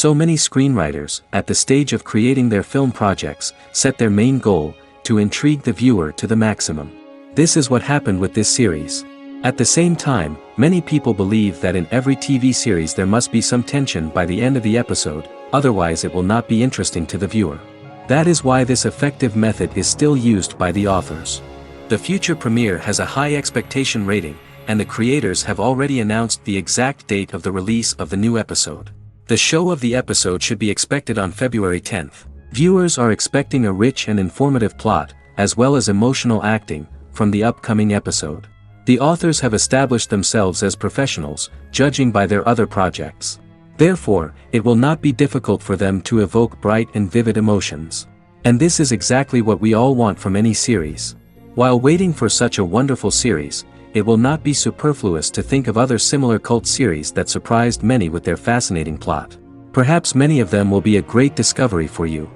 So many screenwriters, at the stage of creating their film projects, set their main goal, to intrigue the viewer to the maximum. This is what happened with this series. At the same time, many people believe that in every TV series there must be some tension by the end of the episode, otherwise it will not be interesting to the viewer. That is why this effective method is still used by the authors. The future premiere has a high expectation rating, and the creators have already announced the exact date of the release of the new episode. The show of the episode should be expected on February 10th. Viewers are expecting a rich and informative plot, as well as emotional acting, from the upcoming episode. The authors have established themselves as professionals, judging by their other projects. Therefore, it will not be difficult for them to evoke bright and vivid emotions. And this is exactly what we all want from any series. While waiting for such a wonderful series, it will not be superfluous to think of other similar cult series that surprised many with their fascinating plot. Perhaps many of them will be a great discovery for you.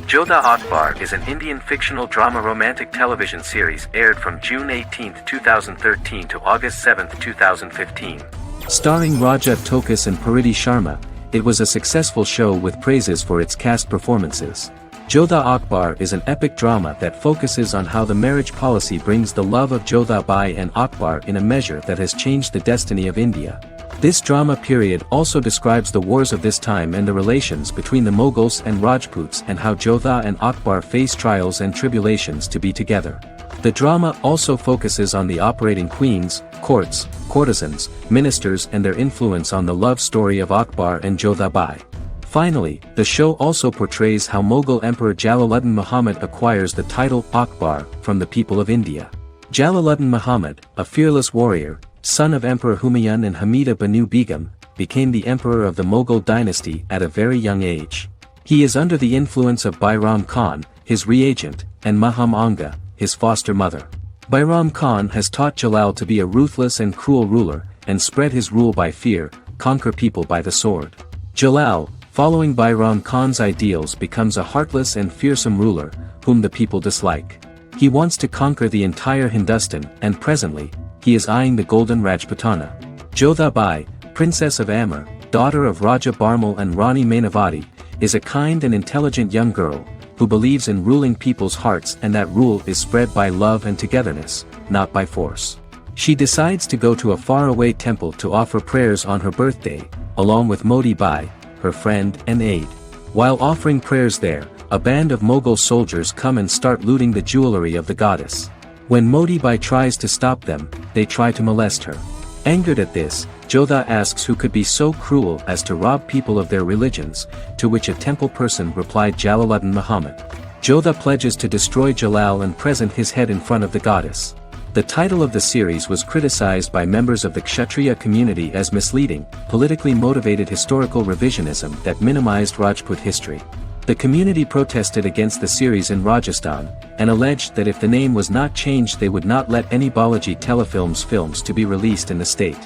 Jodha Akbar is an Indian fictional drama romantic television series aired from June 18, 2013 to August 7, 2015. Starring Rajat Tokas and Pariti Sharma, it was a successful show with praises for its cast performances. Jodha Akbar is an epic drama that focuses on how the marriage policy brings the love of Jodha Bai and Akbar in a measure that has changed the destiny of India. This drama period also describes the wars of this time and the relations between the Mughals and Rajputs and how Jodha and Akbar face trials and tribulations to be together. The drama also focuses on the operating queens, courts, courtesans, ministers and their influence on the love story of Akbar and Jodha Bai. Finally, the show also portrays how Mughal Emperor Jalaluddin Muhammad acquires the title Akbar from the people of India. Jalaluddin Muhammad, a fearless warrior, son of Emperor Humayun and Hamida Banu Begum, became the emperor of the Mughal dynasty at a very young age. He is under the influence of Bairam Khan, his reagent, and Maham Anga, his foster mother. Bairam Khan has taught Jalal to be a ruthless and cruel ruler, and spread his rule by fear, conquer people by the sword. Jalal, following Bairam Khan's ideals, becomes a heartless and fearsome ruler, whom the people dislike. He wants to conquer the entire Hindustan, and presently, he is eyeing the golden Rajputana. Jodha Bai, princess of Amber, daughter of Raja Barmal and Rani Mainavati, is a kind and intelligent young girl, who believes in ruling people's hearts and that rule is spread by love and togetherness, not by force. She decides to go to a faraway temple to offer prayers on her birthday, along with Modi Bai, her friend and aide. While offering prayers there, a band of Mughal soldiers come and start looting the jewelry of the goddess. When Modi Bai tries to stop them, they try to molest her. Angered at this, Jodha asks who could be so cruel as to rob people of their religions, to which a temple person replied Jalaluddin Muhammad. Jodha pledges to destroy Jalal and present his head in front of the goddess. The title of the series was criticized by members of the Kshatriya community as misleading, politically motivated historical revisionism that minimized Rajput history. The community protested against the series in Rajasthan, and alleged that if the name was not changed they would not let any Balaji Telefilms films to be released in the state.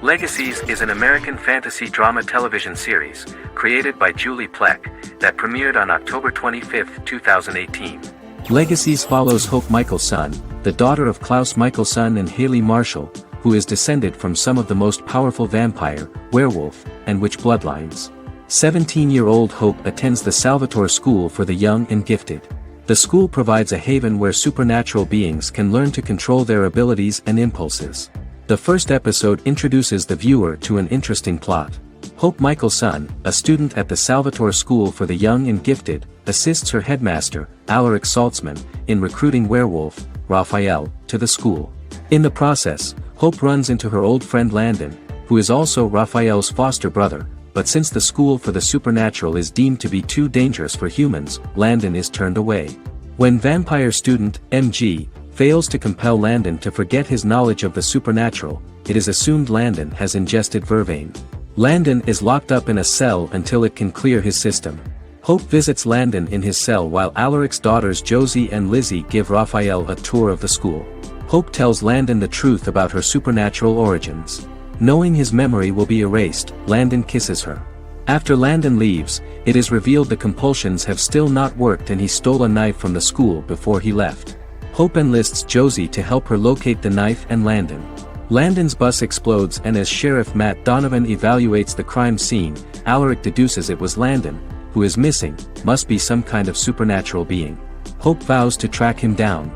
Legacies is an American fantasy drama television series, created by Julie Plec, that premiered on October 25, 2018. Legacies follows Hope Michelson, the daughter of Klaus Michelson and Haley Marshall, who is descended from some of the most powerful vampire, werewolf, and witch bloodlines. 17-year-old Hope attends the Salvatore School for the Young and Gifted. The school provides a haven where supernatural beings can learn to control their abilities and impulses. The first episode introduces the viewer to an interesting plot. Hope Michelson, a student at the Salvatore School for the Young and Gifted, assists her headmaster, Alaric Saltzman, in recruiting werewolf, Raphael, to the school. In the process, Hope runs into her old friend Landon, who is also Raphael's foster brother, but since the school for the supernatural is deemed to be too dangerous for humans, Landon is turned away. When vampire student, MG, fails to compel Landon to forget his knowledge of the supernatural, it is assumed Landon has ingested vervain. Landon is locked up in a cell until it can clear his system. Hope visits Landon in his cell while Alaric's daughters Josie and Lizzie give Raphael a tour of the school. Hope tells Landon the truth about her supernatural origins. Knowing his memory will be erased, Landon kisses her. After Landon leaves, it is revealed the compulsions have still not worked and he stole a knife from the school before he left. Hope enlists Josie to help her locate the knife and Landon. Landon's bus explodes and as Sheriff Matt Donovan evaluates the crime scene, Alaric deduces it was Landon, who is missing, must be some kind of supernatural being. Hope vows to track him down.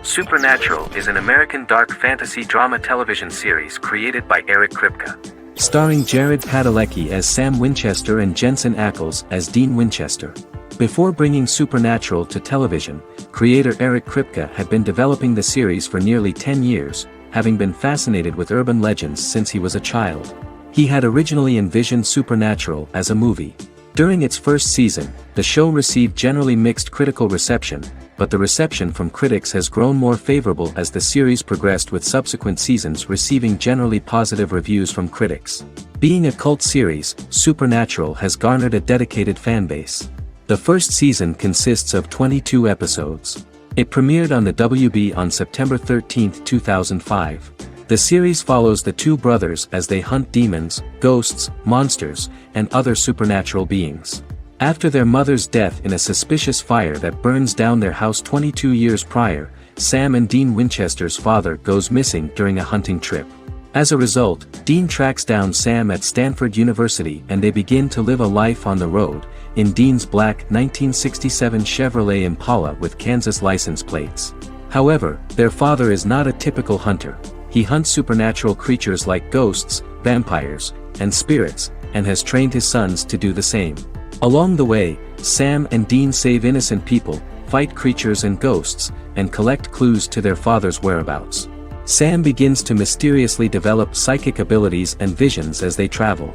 Supernatural is an American dark fantasy drama television series created by Eric Kripke. Starring Jared Padalecki as Sam Winchester and Jensen Ackles as Dean Winchester. Before bringing Supernatural to television, creator Eric Kripke had been developing the series for nearly 10 years, having been fascinated with urban legends since he was a child. He had originally envisioned Supernatural as a movie. During its first season, the show received generally mixed critical reception, but the reception from critics has grown more favorable as the series progressed with subsequent seasons receiving generally positive reviews from critics. Being a cult series, Supernatural has garnered a dedicated fanbase. The first season consists of 22 episodes. It premiered on the WB on September 13, 2005. The series follows the two brothers as they hunt demons, ghosts, monsters, and other supernatural beings. After their mother's death in a suspicious fire that burns down their house 22 years prior, Sam and Dean Winchester's father goes missing during a hunting trip. As a result, Dean tracks down Sam at Stanford University and they begin to live a life on the road, in Dean's black 1967 Chevrolet Impala with Kansas license plates. However, their father is not a typical hunter. He hunts supernatural creatures like ghosts, vampires, and spirits, and has trained his sons to do the same. Along the way, Sam and Dean save innocent people, fight creatures and ghosts, and collect clues to their father's whereabouts. Sam begins to mysteriously develop psychic abilities and visions as they travel.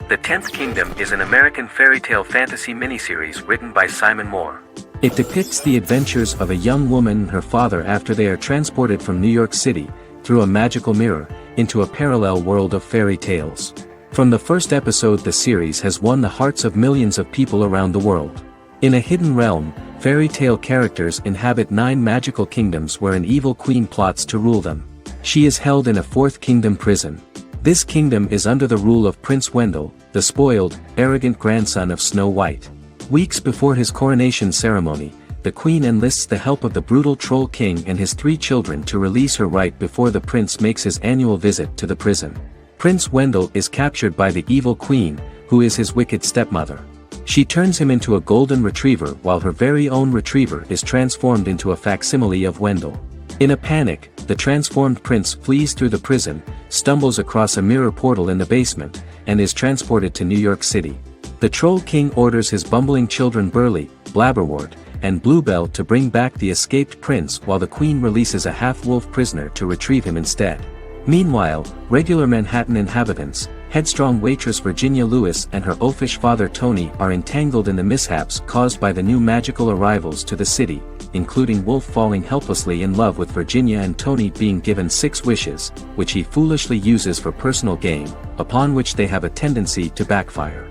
The Tenth Kingdom is an American fairy tale fantasy miniseries written by Simon Moore. It depicts the adventures of a young woman and her father after they are transported from New York City, through a magical mirror, into a parallel world of fairy tales. From the first episode, the series has won the hearts of millions of people around the world. In a hidden realm, fairy tale characters inhabit 9 magical kingdoms where an evil queen plots to rule them. She is held in a 4th kingdom prison. This kingdom is under the rule of Prince Wendell, the spoiled, arrogant grandson of Snow White. Weeks before his coronation ceremony, the queen enlists the help of the brutal Troll King and his 3 children to release her right before the prince makes his annual visit to the prison. Prince Wendell is captured by the evil queen, who is his wicked stepmother. She turns him into a golden retriever while her very own retriever is transformed into a facsimile of Wendell. In a panic, the transformed prince flees through the prison, stumbles across a mirror portal in the basement, and is transported to New York City. The Troll King orders his bumbling children Burley, Blabberwort, and Bluebell to bring back the escaped prince while the queen releases a half-wolf prisoner to retrieve him instead. Meanwhile, regular Manhattan inhabitants, headstrong waitress Virginia Lewis and her oafish father Tony are entangled in the mishaps caused by the new magical arrivals to the city, including Wolf falling helplessly in love with Virginia and Tony being given 6 wishes, which he foolishly uses for personal gain, upon which they have a tendency to backfire.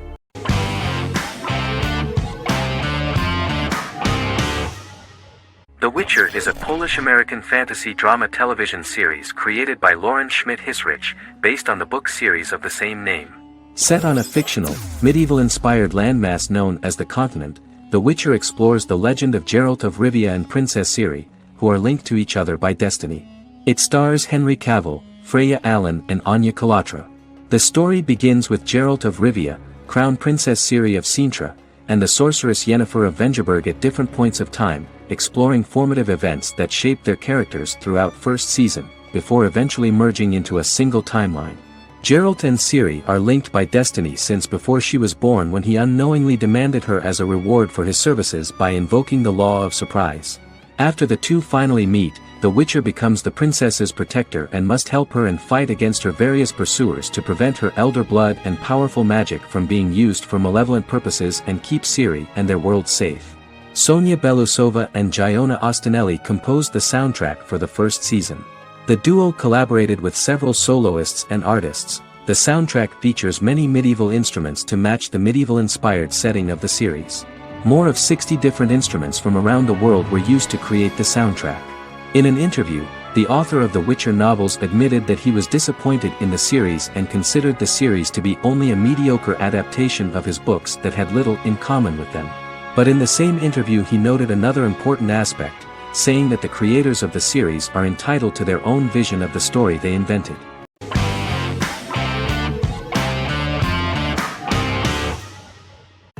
The Witcher is a Polish-American fantasy drama television series created by Lauren Schmidt-Hissrich, based on the book series of the same name. Set on a fictional, medieval-inspired landmass known as the Continent, The Witcher explores the legend of Geralt of Rivia and Princess Ciri, who are linked to each other by destiny. It stars Henry Cavill, Freya Allan and Anya Chalotra. The story begins with Geralt of Rivia, Crown Princess Ciri of Sintra, and the sorceress Yennefer of Vengerberg at different points of time, exploring formative events that shaped their characters throughout first season, before eventually merging into a single timeline. Geralt and Ciri are linked by destiny since before she was born when he unknowingly demanded her as a reward for his services by invoking the law of surprise. After the two finally meet, the Witcher becomes the princess's protector and must help her and fight against her various pursuers to prevent her elder blood and powerful magic from being used for malevolent purposes and keep Ciri and their world safe. Sonia Belousova and Giona Ostinelli composed the soundtrack for the first season. The duo collaborated with several soloists and artists. The soundtrack features many medieval instruments to match the medieval-inspired setting of the series. More of 60 different instruments from around the world were used to create the soundtrack. In an interview, the author of the Witcher novels admitted that he was disappointed in the series and considered the series to be only a mediocre adaptation of his books that had little in common with them. But in the same interview he noted another important aspect, saying that the creators of the series are entitled to their own vision of the story they invented.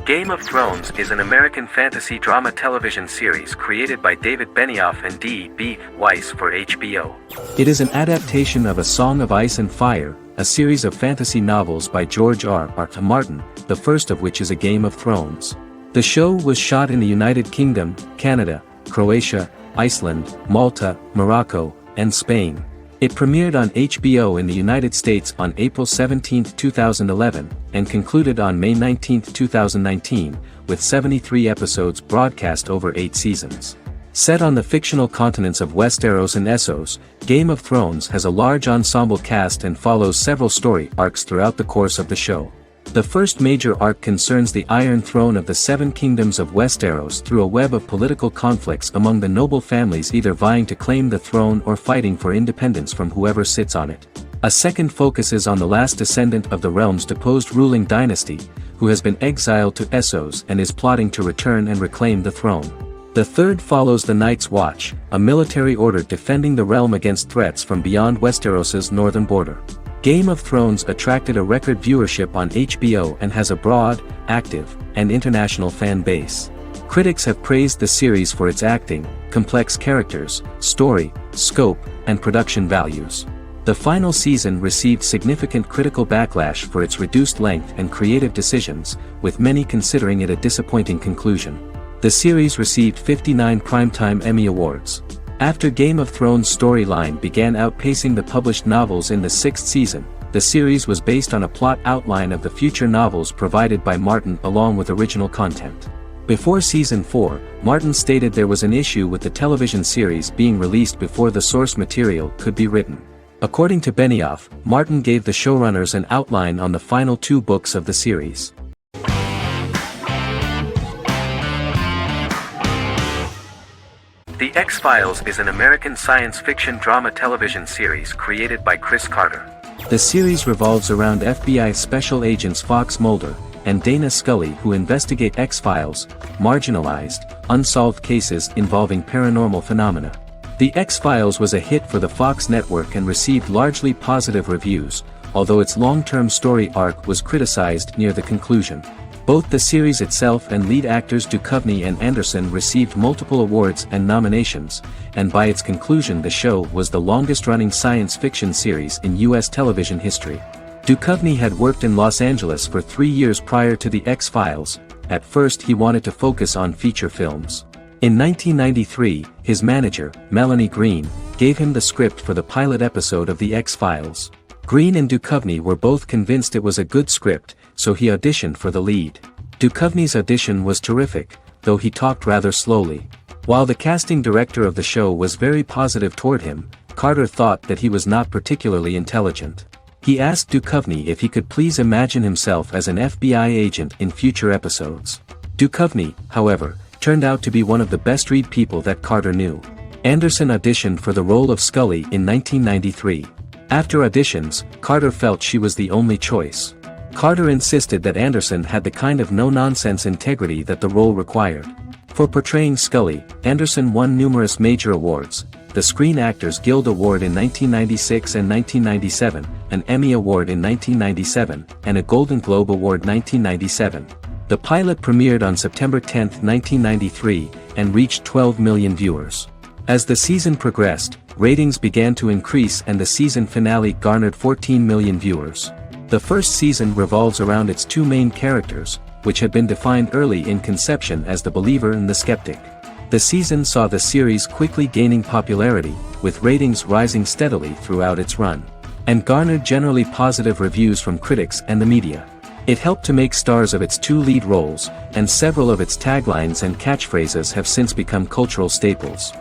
Game of Thrones is an American fantasy drama television series created by David Benioff and D.B. Weiss for HBO. It is an adaptation of A Song of Ice and Fire, a series of fantasy novels by George R.R. Martin, the first of which is A Game of Thrones. The show was shot in the United Kingdom, Canada, Croatia, Iceland, Malta, Morocco, and Spain. It premiered on HBO in the United States on April 17, 2011, and concluded on May 19, 2019, with 73 episodes broadcast over 8 seasons. Set on the fictional continents of Westeros and Essos, Game of Thrones has a large ensemble cast and follows several story arcs throughout the course of the show. The first major arc concerns the Iron Throne of the Seven Kingdoms of Westeros through a web of political conflicts among the noble families either vying to claim the throne or fighting for independence from whoever sits on it. A second focuses on the last descendant of the realm's deposed ruling dynasty, who has been exiled to Essos and is plotting to return and reclaim the throne. The third follows the Night's Watch, a military order defending the realm against threats from beyond Westeros's northern border. Game of Thrones attracted a record viewership on HBO and has a broad, active, and international fan base. Critics have praised the series for its acting, complex characters, story, scope, and production values. The final season received significant critical backlash for its reduced length and creative decisions, with many considering it a disappointing conclusion. The series received 59 Primetime Emmy Awards. After Game of Thrones' storyline began outpacing the published novels in the 6th season, the series was based on a plot outline of the future novels provided by Martin along with original content. Before Season 4, Martin stated there was an issue with the television series being released before the source material could be written. According to Benioff, Martin gave the showrunners an outline on the final 2 books of the series. The X-Files is an American science fiction drama television series created by Chris Carter. The series revolves around FBI special agents Fox Mulder and Dana Scully who investigate X-Files, marginalized, unsolved cases involving paranormal phenomena. The X-Files was a hit for the Fox network and received largely positive reviews, although its long-term story arc was criticized near the conclusion. Both the series itself and lead actors Duchovny and Anderson received multiple awards and nominations, and by its conclusion the show was the longest-running science fiction series in U.S. television history. Duchovny had worked in Los Angeles for 3 years prior to The X-Files. At first he wanted to focus on feature films. In 1993, his manager, Melanie Green, gave him the script for the pilot episode of The X-Files. Green and Duchovny were both convinced it was a good script, so he auditioned for the lead. Duchovny's audition was terrific, though he talked rather slowly. While the casting director of the show was very positive toward him, Carter thought that he was not particularly intelligent. He asked Duchovny if he could please imagine himself as an FBI agent in future episodes. Duchovny, however, turned out to be one of the best-read people that Carter knew. Anderson auditioned for the role of Scully in 1993. After auditions, Carter felt she was the only choice. Carter insisted that Anderson had the kind of no-nonsense integrity that the role required. For portraying Scully, Anderson won numerous major awards, the Screen Actors Guild Award in 1996 and 1997, an Emmy Award in 1997, and a Golden Globe Award 1997. The pilot premiered on September 10, 1993, and reached 12 million viewers. As the season progressed, ratings began to increase and the season finale garnered 14 million viewers. The first season revolves around its 2 main characters, which had been defined early in conception as the believer and the skeptic. The season saw the series quickly gaining popularity, with ratings rising steadily throughout its run, and garnered generally positive reviews from critics and the media. It helped to make stars of its 2 lead roles, and several of its taglines and catchphrases have since become cultural staples.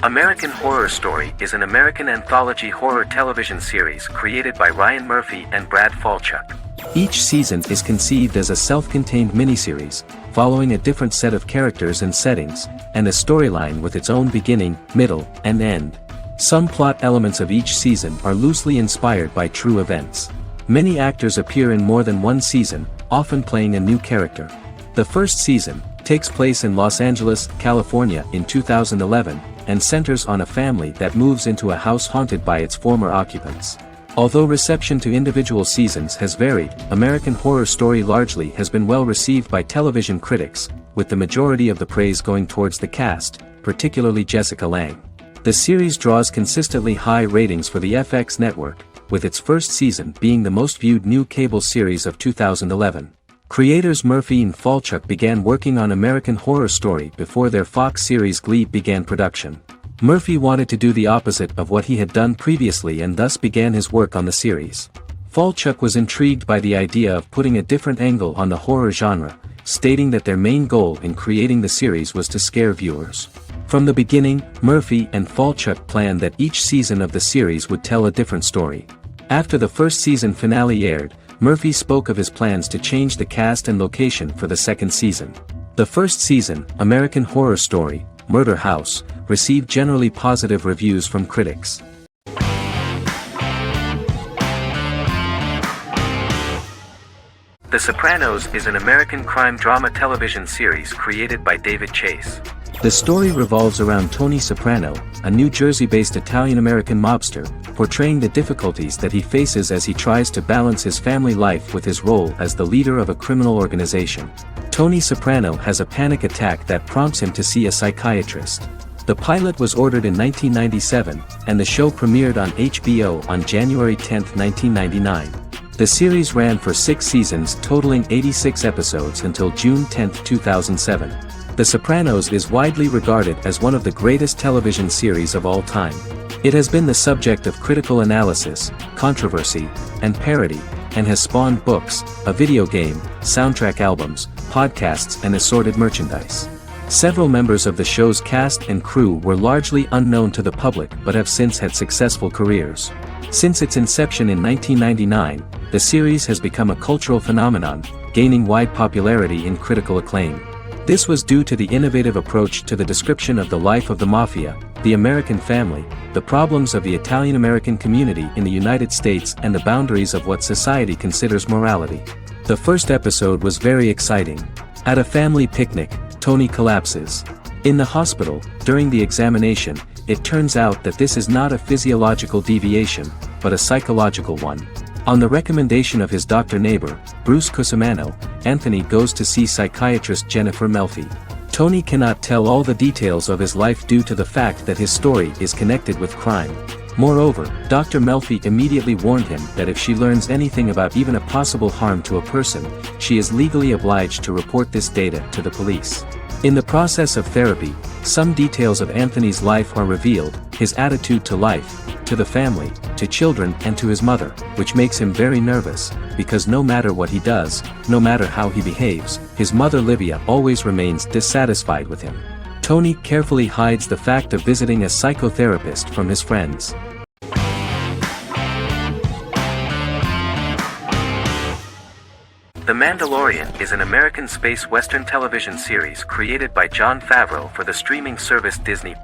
American Horror Story is an American anthology horror television series created by Ryan Murphy and Brad Falchuk. Each season is conceived as a self-contained miniseries, following a different set of characters and settings, and a storyline with its own beginning, middle, and end. Some plot elements of each season are loosely inspired by true events. Many actors appear in more than one season, often playing a new character. The first season takes place in Los Angeles, California in 2011, and centers on a family that moves into a house haunted by its former occupants. Although reception to individual seasons has varied, American Horror Story largely has been well received by television critics, with the majority of the praise going towards the cast, particularly Jessica Lange. The series draws consistently high ratings for the FX network, with its first season being the most viewed new cable series of 2011. Creators Murphy and Falchuk began working on American Horror Story before their Fox series Glee began production. Murphy wanted to do the opposite of what he had done previously and thus began his work on the series. Falchuk was intrigued by the idea of putting a different angle on the horror genre, stating that their main goal in creating the series was to scare viewers. From the beginning, Murphy and Falchuk planned that each season of the series would tell a different story. After the first season finale aired, Murphy spoke of his plans to change the cast and location for the second season. The first season, American Horror Story, Murder House, received generally positive reviews from critics. The Sopranos is an American crime drama television series created by David Chase. The story revolves around Tony Soprano, a New Jersey-based Italian-American mobster, portraying the difficulties that he faces as he tries to balance his family life with his role as the leader of a criminal organization. Tony Soprano has a panic attack that prompts him to see a psychiatrist. The pilot was ordered in 1997, and the show premiered on HBO on January 10, 1999. The series ran for 6 seasons totaling 86 episodes until June 10, 2007. The Sopranos is widely regarded as one of the greatest television series of all time. It has been the subject of critical analysis, controversy, and parody, and has spawned books, a video game, soundtrack albums, podcasts and assorted merchandise. Several members of the show's cast and crew were largely unknown to the public but have since had successful careers. Since its inception in 1999, the series has become a cultural phenomenon, gaining wide popularity and critical acclaim. This was due to the innovative approach to the description of the life of the mafia, the American family, the problems of the Italian-American community in the United States and the boundaries of what society considers morality. The first episode was very exciting. At a family picnic, Tony collapses. In the hospital, during the examination, it turns out that this is not a physiological deviation, but a psychological one. On the recommendation of his doctor neighbor, Bruce Cusimano, Anthony goes to see psychiatrist Jennifer Melfi. Tony cannot tell all the details of his life due to the fact that his story is connected with crime. Moreover, Dr. Melfi immediately warned him that if she learns anything about even a possible harm to a person, she is legally obliged to report this data to the police. In the process of therapy, some details of Anthony's life are revealed, his attitude to life, to the family, to children and to his mother, which makes him very nervous, because no matter what he does, no matter how he behaves, his mother Livia always remains dissatisfied with him. Tony carefully hides the fact of visiting a psychotherapist from his friends. The Mandalorian is an American space western television series created by Jon Favreau for the streaming service Disney+.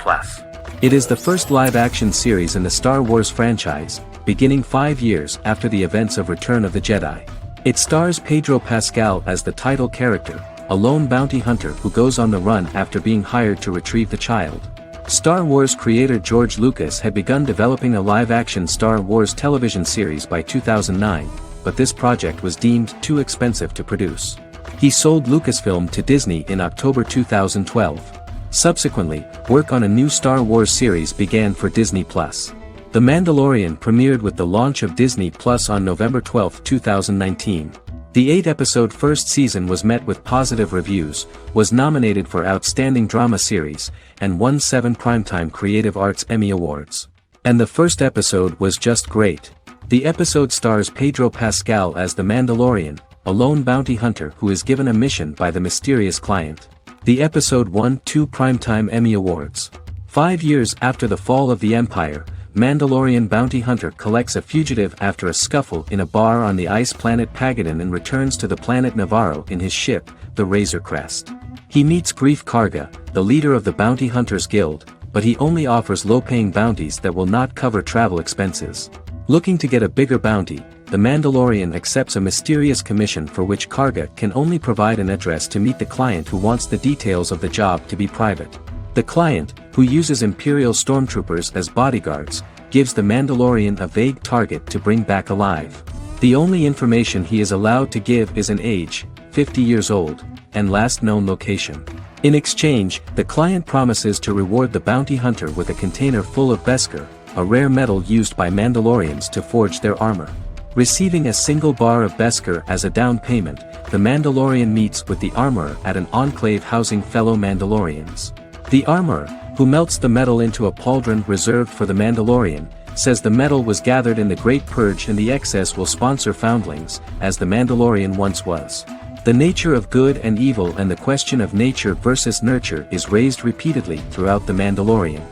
It is the first live-action series in the Star Wars franchise, beginning 5 years after the events of Return of the Jedi. It stars Pedro Pascal as the title character, a lone bounty hunter who goes on the run after being hired to retrieve the child. Star Wars creator George Lucas had begun developing a live-action Star Wars television series by 2009, but this project was deemed too expensive to produce. He sold Lucasfilm to Disney in October 2012. Subsequently, work on a new Star Wars series began for Disney+. The Mandalorian premiered with the launch of Disney+ on November 12, 2019. The 8-episode first season was met with positive reviews, was nominated for Outstanding Drama Series, and won 7 Primetime Creative Arts Emmy Awards. And the first episode was just great. The episode stars Pedro Pascal as the Mandalorian, a lone bounty hunter who is given a mission by the mysterious client. The episode won 2 Primetime Emmy Awards. 5 years after the fall of the Empire, Mandalorian bounty hunter collects a fugitive after a scuffle in a bar on the ice planet Pagadan and returns to the planet Navarro in his ship, the Razor Crest. He meets Grief Karga, the leader of the Bounty Hunters Guild, but he only offers low-paying bounties that will not cover travel expenses. Looking to get a bigger bounty, the Mandalorian accepts a mysterious commission for which Karga can only provide an address to meet the client who wants the details of the job to be private. The client, who uses Imperial stormtroopers as bodyguards, gives the Mandalorian a vague target to bring back alive. The only information he is allowed to give is an age, 50 years old, and last known location. In exchange, the client promises to reward the bounty hunter with a container full of Beskar, a rare metal used by Mandalorians to forge their armor. Receiving a single bar of Beskar as a down payment, the Mandalorian meets with the armorer at an enclave housing fellow Mandalorians. The armorer, who melts the metal into a pauldron reserved for the Mandalorian, says the metal was gathered in the Great Purge and the excess will sponsor foundlings, as the Mandalorian once was. The nature of good and evil and the question of nature versus nurture is raised repeatedly throughout The Mandalorian.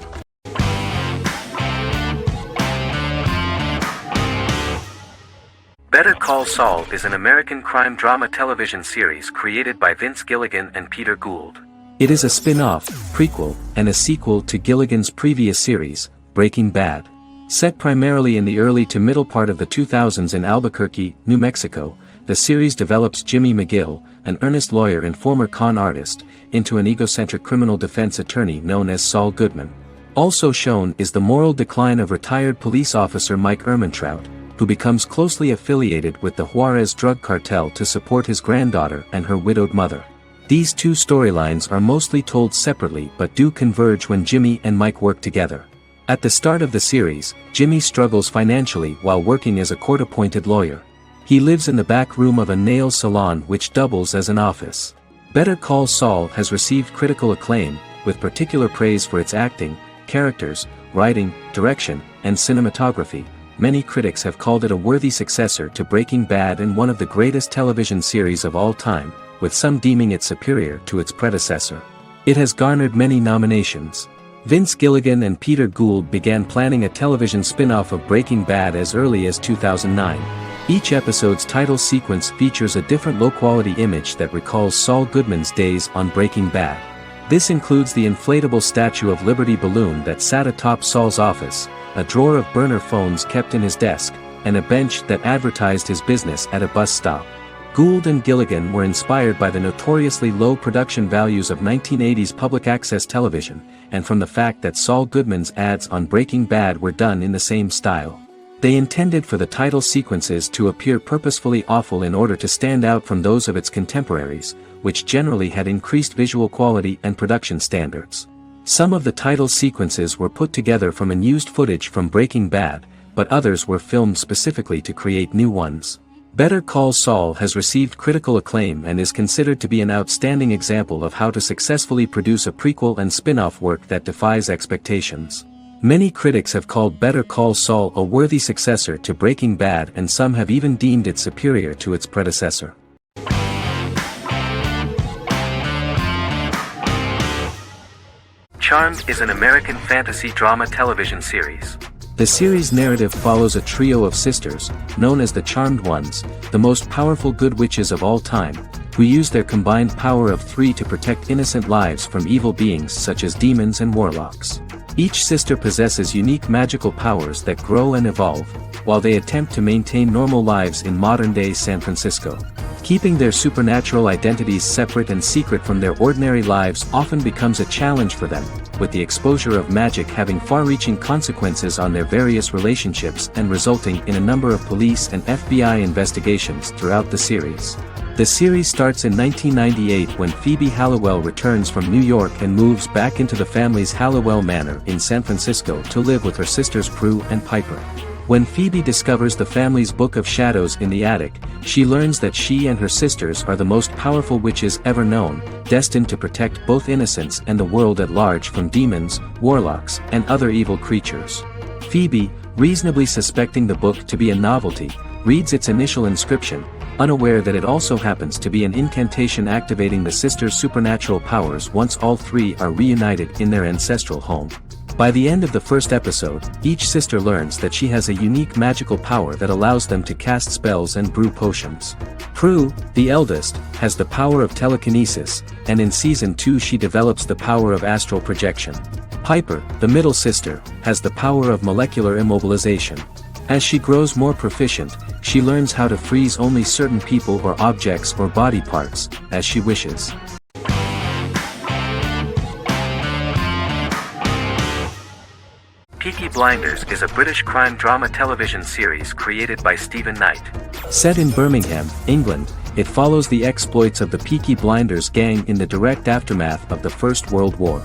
Better Call Saul is an American crime drama television series created by Vince Gilligan and Peter Gould. It is a spin-off, prequel, and a sequel to Gilligan's previous series, Breaking Bad. Set primarily in the early to middle part of the 2000s in Albuquerque, New Mexico, the series develops Jimmy McGill, an earnest lawyer and former con artist, into an egocentric criminal defense attorney known as Saul Goodman. Also shown is the moral decline of retired police officer Mike Ehrmantraut, who becomes closely affiliated with the Juarez drug cartel to support his granddaughter and her widowed mother. These two storylines are mostly told separately but do converge when Jimmy and Mike work together. At the start of the series, Jimmy struggles financially while working as a court-appointed lawyer. He lives in the back room of a nail salon which doubles as an office. Better Call Saul has received critical acclaim, with particular praise for its acting, characters, writing, direction, and cinematography. Many critics have called it a worthy successor to Breaking Bad and one of the greatest television series of all time, with some deeming it superior to its predecessor. It has garnered many nominations. Vince Gilligan and Peter Gould began planning a television spin-off of Breaking Bad as early as 2009. Each episode's title sequence features a different low-quality image that recalls Saul Goodman's days on Breaking Bad. This includes the inflatable Statue of Liberty balloon that sat atop Saul's office, a drawer of burner phones kept in his desk, and a bench that advertised his business at a bus stop. Gould and Gilligan were inspired by the notoriously low production values of 1980s public access television, and from the fact that Saul Goodman's ads on Breaking Bad were done in the same style. They intended for the title sequences to appear purposefully awful in order to stand out from those of its contemporaries, which generally had increased visual quality and production standards. Some of the title sequences were put together from unused footage from Breaking Bad, but others were filmed specifically to create new ones. Better Call Saul has received critical acclaim and is considered to be an outstanding example of how to successfully produce a prequel and spin-off work that defies expectations. Many critics have called Better Call Saul a worthy successor to Breaking Bad and some have even deemed it superior to its predecessor. Charmed is an American fantasy drama television series. The series' narrative follows a trio of sisters, known as the Charmed Ones, the most powerful good witches of all time, who use their combined power of 3 to protect innocent lives from evil beings such as demons and warlocks. Each sister possesses unique magical powers that grow and evolve, while they attempt to maintain normal lives in modern-day San Francisco. Keeping their supernatural identities separate and secret from their ordinary lives often becomes a challenge for them, with the exposure of magic having far-reaching consequences on their various relationships and resulting in a number of police and FBI investigations throughout the series. The series starts in 1998 when Phoebe Halliwell returns from New York and moves back into the family's Halliwell Manor in San Francisco to live with her sisters Prue and Piper. When Phoebe discovers the family's Book of Shadows in the attic, she learns that she and her sisters are the most powerful witches ever known, destined to protect both innocents and the world at large from demons, warlocks, and other evil creatures. Phoebe, reasonably suspecting the book to be a novelty, reads its initial inscription, unaware that it also happens to be an incantation activating the sisters' supernatural powers once all three are reunited in their ancestral home. By the end of the first episode, each sister learns that she has a unique magical power that allows them to cast spells and brew potions. Prue, the eldest, has the power of telekinesis, and in Season 2 she develops the power of astral projection. Piper, the middle sister, has the power of molecular immobilization. As she grows more proficient, she learns how to freeze only certain people or objects or body parts, as she wishes. Peaky Blinders is a British crime drama television series created by Stephen Knight. Set in Birmingham, England, it follows the exploits of the Peaky Blinders gang in the direct aftermath of the First World War.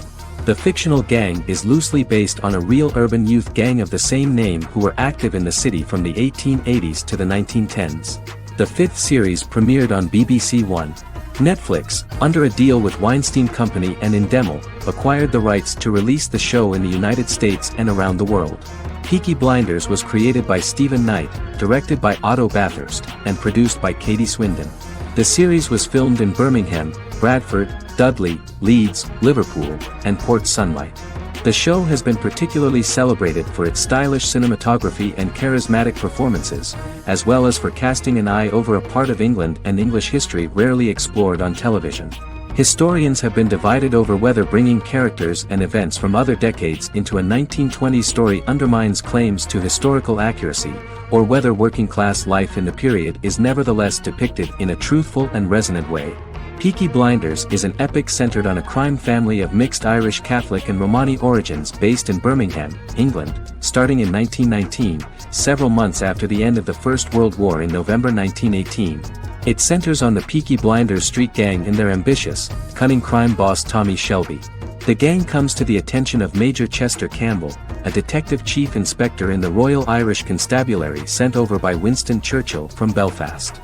The fictional gang is loosely based on a real urban youth gang of the same name who were active in the city from the 1880s to the 1910s. The fifth series premiered on BBC One. Netflix, under a deal with Weinstein Company and Endemol, acquired the rights to release the show in the United States and around the world. Peaky Blinders was created by Stephen Knight, directed by Otto Bathurst, and produced by Katie Swindon. The series was filmed in Birmingham, Bradford, Dudley, Leeds, Liverpool, and Port Sunlight. The show has been particularly celebrated for its stylish cinematography and charismatic performances, as well as for casting an eye over a part of England and English history rarely explored on television. Historians have been divided over whether bringing characters and events from other decades into a 1920s story undermines claims to historical accuracy, or whether working-class life in the period is nevertheless depicted in a truthful and resonant way. Peaky Blinders is an epic centered on a crime family of mixed Irish Catholic and Romani origins based in Birmingham, England, starting in 1919, several months after the end of the First World War in November 1918. It centers on the Peaky Blinders street gang and their ambitious, cunning crime boss Tommy Shelby. The gang comes to the attention of Major Chester Campbell, a detective chief inspector in the Royal Irish Constabulary sent over by Winston Churchill from Belfast.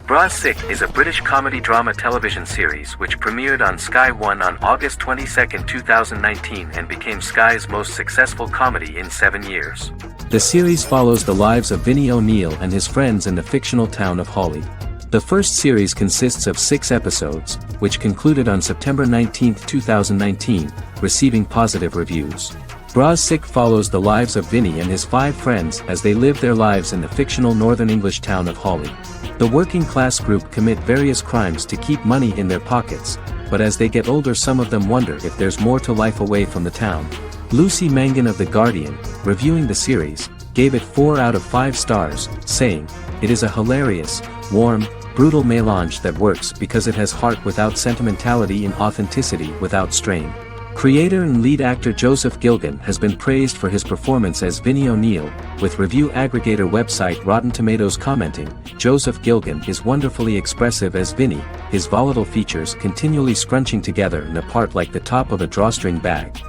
Bra Sick is a British comedy drama television series which premiered on Sky One on August 22, 2019 and became Sky's most successful comedy in 7 years. The series follows the lives of Vinnie O'Neill and his friends in the fictional town of Hawley. The first series consists of 6 episodes, which concluded on September 19, 2019, receiving positive reviews. Bra Sick follows the lives of Vinnie and his 5 friends as they live their lives in the fictional Northern English town of Hawley. The working-class group commit various crimes to keep money in their pockets, but as they get older some of them wonder if there's more to life away from the town. Lucy Mangan of The Guardian, reviewing the series, gave it 4 out of 5 stars, saying, "It is a hilarious, warm, brutal melange that works because it has heart without sentimentality and authenticity without strain." Creator and lead actor Joseph Gilgun has been praised for his performance as Vinnie O'Neill, with review aggregator website Rotten Tomatoes commenting, "Joseph Gilgun is wonderfully expressive as Vinnie, his volatile features continually scrunching together and apart like the top of a drawstring bag."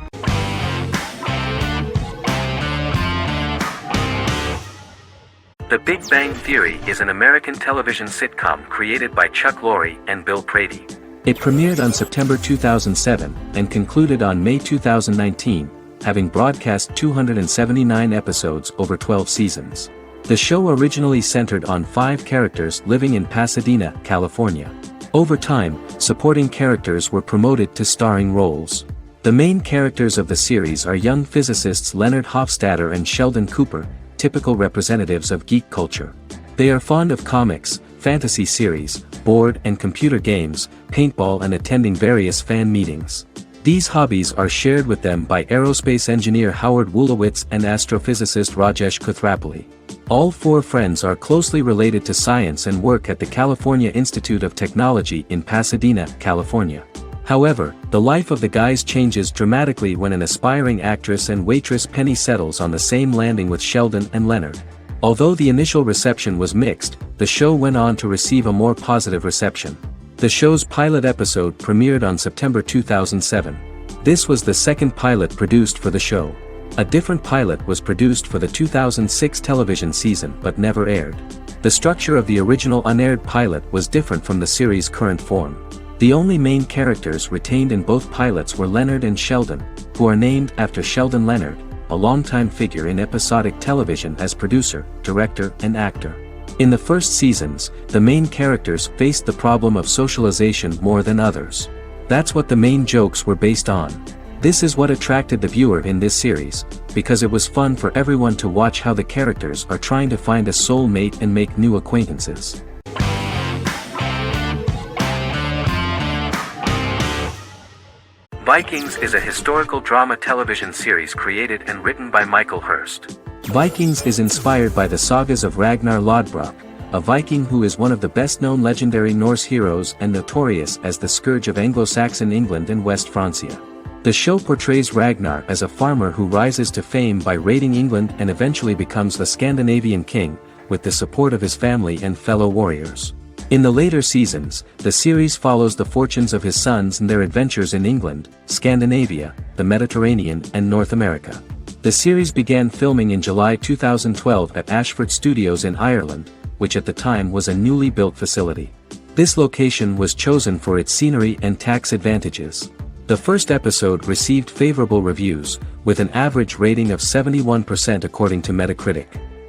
The Big Bang Theory is an American television sitcom created by Chuck Lorre and Bill Prady. It premiered on September 2007 and concluded on May 2019, having broadcast 279 episodes over 12 seasons. The show originally centered on 5 characters living in Pasadena, California. Over time, supporting characters were promoted to starring roles. The main characters of the series are young physicists Leonard Hofstadter and Sheldon Cooper, typical representatives of geek culture. They are fond of comics, fantasy series, board and computer games, paintball and attending various fan meetings. These hobbies are shared with them by aerospace engineer Howard Wolowitz and astrophysicist Rajesh Kuthrapalli. All 4 friends are closely related to science and work at the California Institute of Technology in Pasadena, California. However, the life of the guys changes dramatically when an aspiring actress and waitress Penny settles on the same landing with Sheldon and Leonard. Although the initial reception was mixed, the show went on to receive a more positive reception. The show's pilot episode premiered on September 2007. This was the second pilot produced for the show. A different pilot was produced for the 2006 television season but never aired. The structure of the original unaired pilot was different from the series' current form. The only main characters retained in both pilots were Leonard and Sheldon, who are named after Sheldon Leonard, a longtime figure in episodic television as producer, director, and actor. In the first seasons, the main characters faced the problem of socialization more than others. That's what the main jokes were based on. This is what attracted the viewer in this series, because it was fun for everyone to watch how the characters are trying to find a soul mate and make new acquaintances. Vikings is a historical drama television series created and written by Michael Hurst. Vikings is inspired by the sagas of Ragnar Lodbrok, a Viking who is one of the best-known legendary Norse heroes and notorious as the scourge of Anglo-Saxon England and West Francia. The show portrays Ragnar as a farmer who rises to fame by raiding England and eventually becomes the Scandinavian king, with the support of his family and fellow warriors. In the later seasons, the series follows the fortunes of his sons and their adventures in England, Scandinavia, the Mediterranean and North America. The series began filming in July 2012 at Ashford Studios in Ireland, which at the time was a newly built facility. This location was chosen for its scenery and tax advantages. The first episode received favorable reviews, with an average rating of 71% according to Metacritic.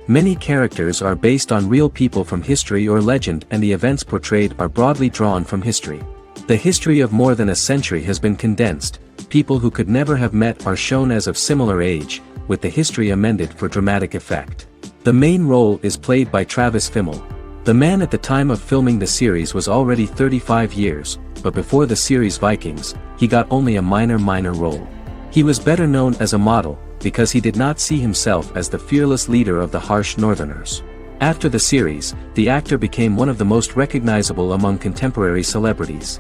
Many characters are based on real people from history or legend, and the events portrayed are broadly drawn from history. The history of more than a century has been condensed. People who could never have met are shown as of similar age, with the history amended for dramatic effect. The main role is played by Travis Fimmel. The man at the time of filming the series was already 35 years, but before the series Vikings, he got only a minor role. He was better known as a model, because he did not see himself as the fearless leader of the harsh Northerners. After the series, the actor became one of the most recognizable among contemporary celebrities.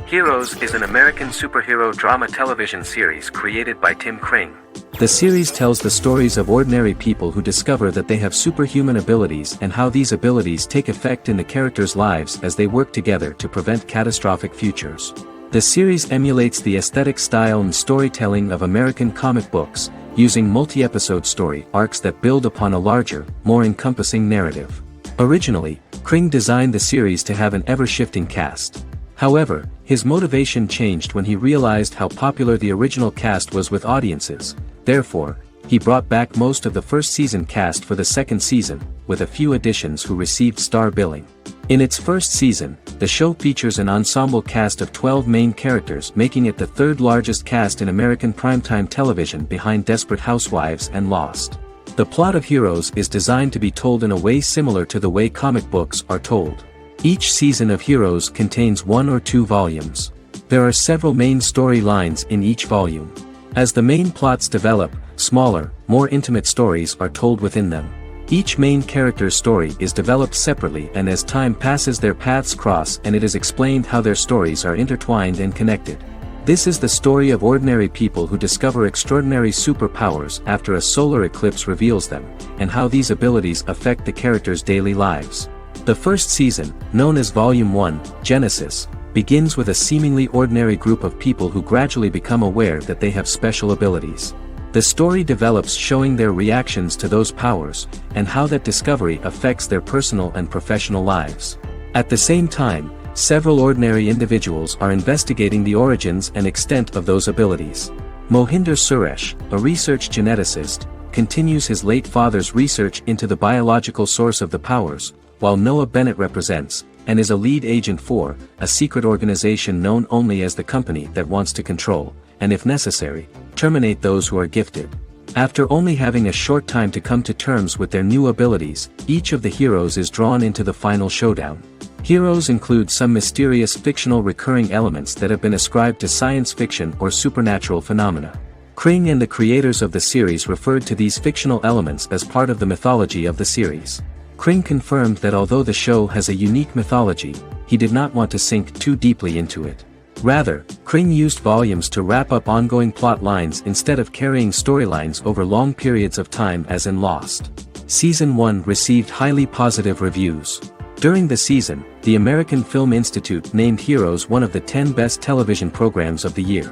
Heroes is an American superhero drama television series created by Tim Kring. The series tells the stories of ordinary people who discover that they have superhuman abilities and how these abilities take effect in the characters' lives as they work together to prevent catastrophic futures. The series emulates the aesthetic style and storytelling of American comic books, using multi-episode story arcs that build upon a larger, more encompassing narrative. Originally, Kring designed the series to have an ever-shifting cast. However, his motivation changed when he realized how popular the original cast was with audiences. Therefore, he brought back most of the first season cast for the second season, with a few additions who received star billing. In its first season, the show features an ensemble cast of 12 main characters, making it the third largest cast in American primetime television behind Desperate Housewives and Lost. The plot of Heroes is designed to be told in a way similar to the way comic books are told. Each season of Heroes contains 1 or 2 volumes. There are several main storylines in each volume. As the main plots develop, smaller, more intimate stories are told within them. Each main character's story is developed separately, and as time passes their paths cross and it is explained how their stories are intertwined and connected. This is the story of ordinary people who discover extraordinary superpowers after a solar eclipse reveals them, and how these abilities affect the characters' daily lives. The first season, known as Volume 1, Genesis, begins with a seemingly ordinary group of people who gradually become aware that they have special abilities. The story develops showing their reactions to those powers, and how that discovery affects their personal and professional lives. At the same time, several ordinary individuals are investigating the origins and extent of those abilities. Mohinder Suresh, a research geneticist, continues his late father's research into the biological source of the powers, while Noah Bennett represents, and is a lead agent for, a secret organization known only as the Company that wants to control, and if necessary, terminate those who are gifted. After only having a short time to come to terms with their new abilities, each of the heroes is drawn into the final showdown. Heroes include some mysterious fictional recurring elements that have been ascribed to science fiction or supernatural phenomena. Kring and the creators of the series referred to these fictional elements as part of the mythology of the series. Kring confirmed that although the show has a unique mythology, he did not want to sink too deeply into it. Rather, Kring used volumes to wrap up ongoing plot lines instead of carrying storylines over long periods of time as in Lost. Season 1 received highly positive reviews. During the season, the American Film Institute named Heroes one of the 10 best television programs of the year.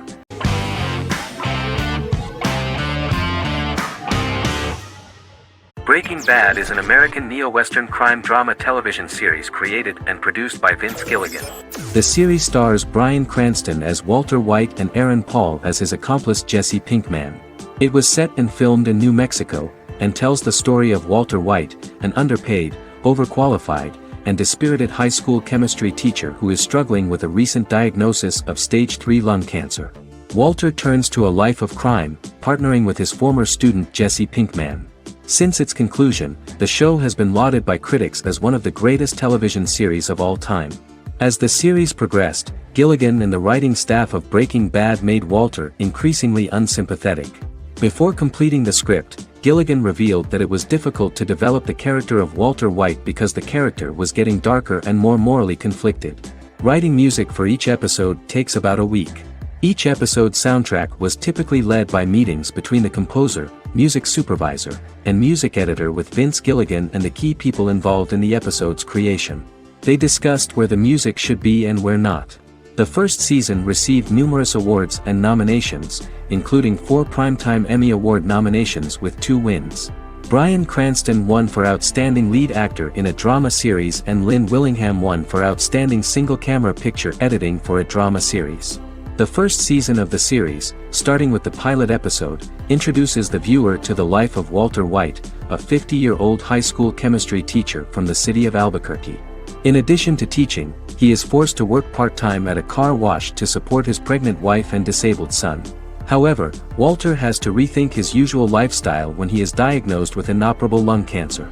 Breaking Bad is an American neo-Western crime drama television series created and produced by Vince Gilligan. The series stars Bryan Cranston as Walter White and Aaron Paul as his accomplice Jesse Pinkman. It was set and filmed in New Mexico, and tells the story of Walter White, an underpaid, overqualified, and dispirited high school chemistry teacher who is struggling with a recent diagnosis of stage 3 lung cancer. Walter turns to a life of crime, partnering with his former student Jesse Pinkman. Since its conclusion, the show has been lauded by critics as one of the greatest television series of all time. As the series progressed, Gilligan and the writing staff of Breaking Bad made Walter increasingly unsympathetic. Before completing the script, Gilligan revealed that it was difficult to develop the character of Walter White because the character was getting darker and more morally conflicted. Writing music for each episode takes about a week. Each episode's soundtrack was typically led by meetings between the composer, music supervisor, and music editor with Vince Gilligan and the key people involved in the episode's creation. They discussed where the music should be and where not. The first season received numerous awards and nominations, including 4 Primetime Emmy Award nominations with 2 wins. Bryan Cranston won for Outstanding Lead Actor in a Drama Series and Lynn Willingham won for Outstanding Single-Camera Picture Editing for a Drama Series. The first season of the series, starting with the pilot episode, introduces the viewer to the life of Walter White, a 50-year-old high school chemistry teacher from the city of Albuquerque. In addition to teaching, he is forced to work part-time at a car wash to support his pregnant wife and disabled son. However, Walter has to rethink his usual lifestyle when he is diagnosed with inoperable lung cancer.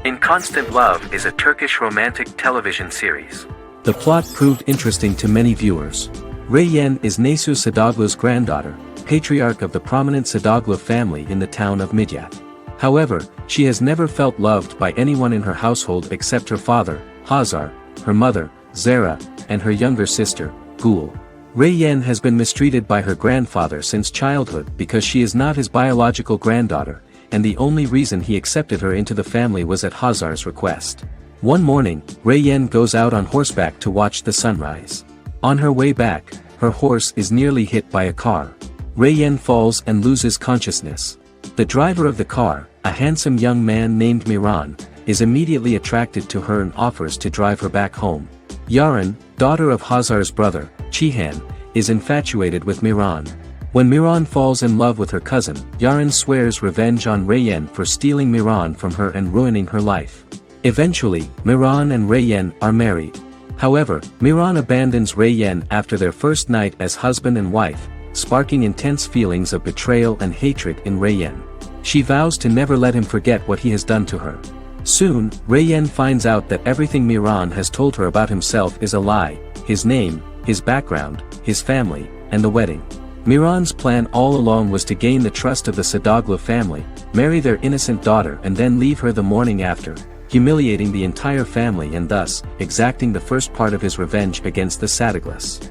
In Constant Love is a Turkish romantic television series. The plot proved interesting to many viewers. Reyyen is Nesu Sadoglu's granddaughter, patriarch of the prominent Sadoglu family in the town of Midyat. However, she has never felt loved by anyone in her household except her father, Hazar, her mother, Zara, and her younger sister, Gul. Reyyen has been mistreated by her grandfather since childhood because she is not his biological granddaughter, and the only reason he accepted her into the family was at Hazar's request. One morning, Reyyen goes out on horseback to watch the sunrise. On her way back, her horse is nearly hit by a car. Reyyen falls and loses consciousness. The driver of the car, a handsome young man named Miran, is immediately attracted to her and offers to drive her back home. Yaren, daughter of Hazar's brother, Chihan, is infatuated with Miran. When Miran falls in love with her cousin, Yaren swears revenge on Reyyen for stealing Miran from her and ruining her life. Eventually, Miran and Reyyen are married. However, Miran abandons Reyyen after their first night as husband and wife, sparking intense feelings of betrayal and hatred in Reyyen. She vows to never let him forget what he has done to her. Soon, Reyyen finds out that everything Miran has told her about himself is a lie: his name, his background, his family, and the wedding. Miran's plan all along was to gain the trust of the Sadoglu family, marry their innocent daughter and then leave her the morning after, humiliating the entire family and thus, exacting the first part of his revenge against the Sadaglus.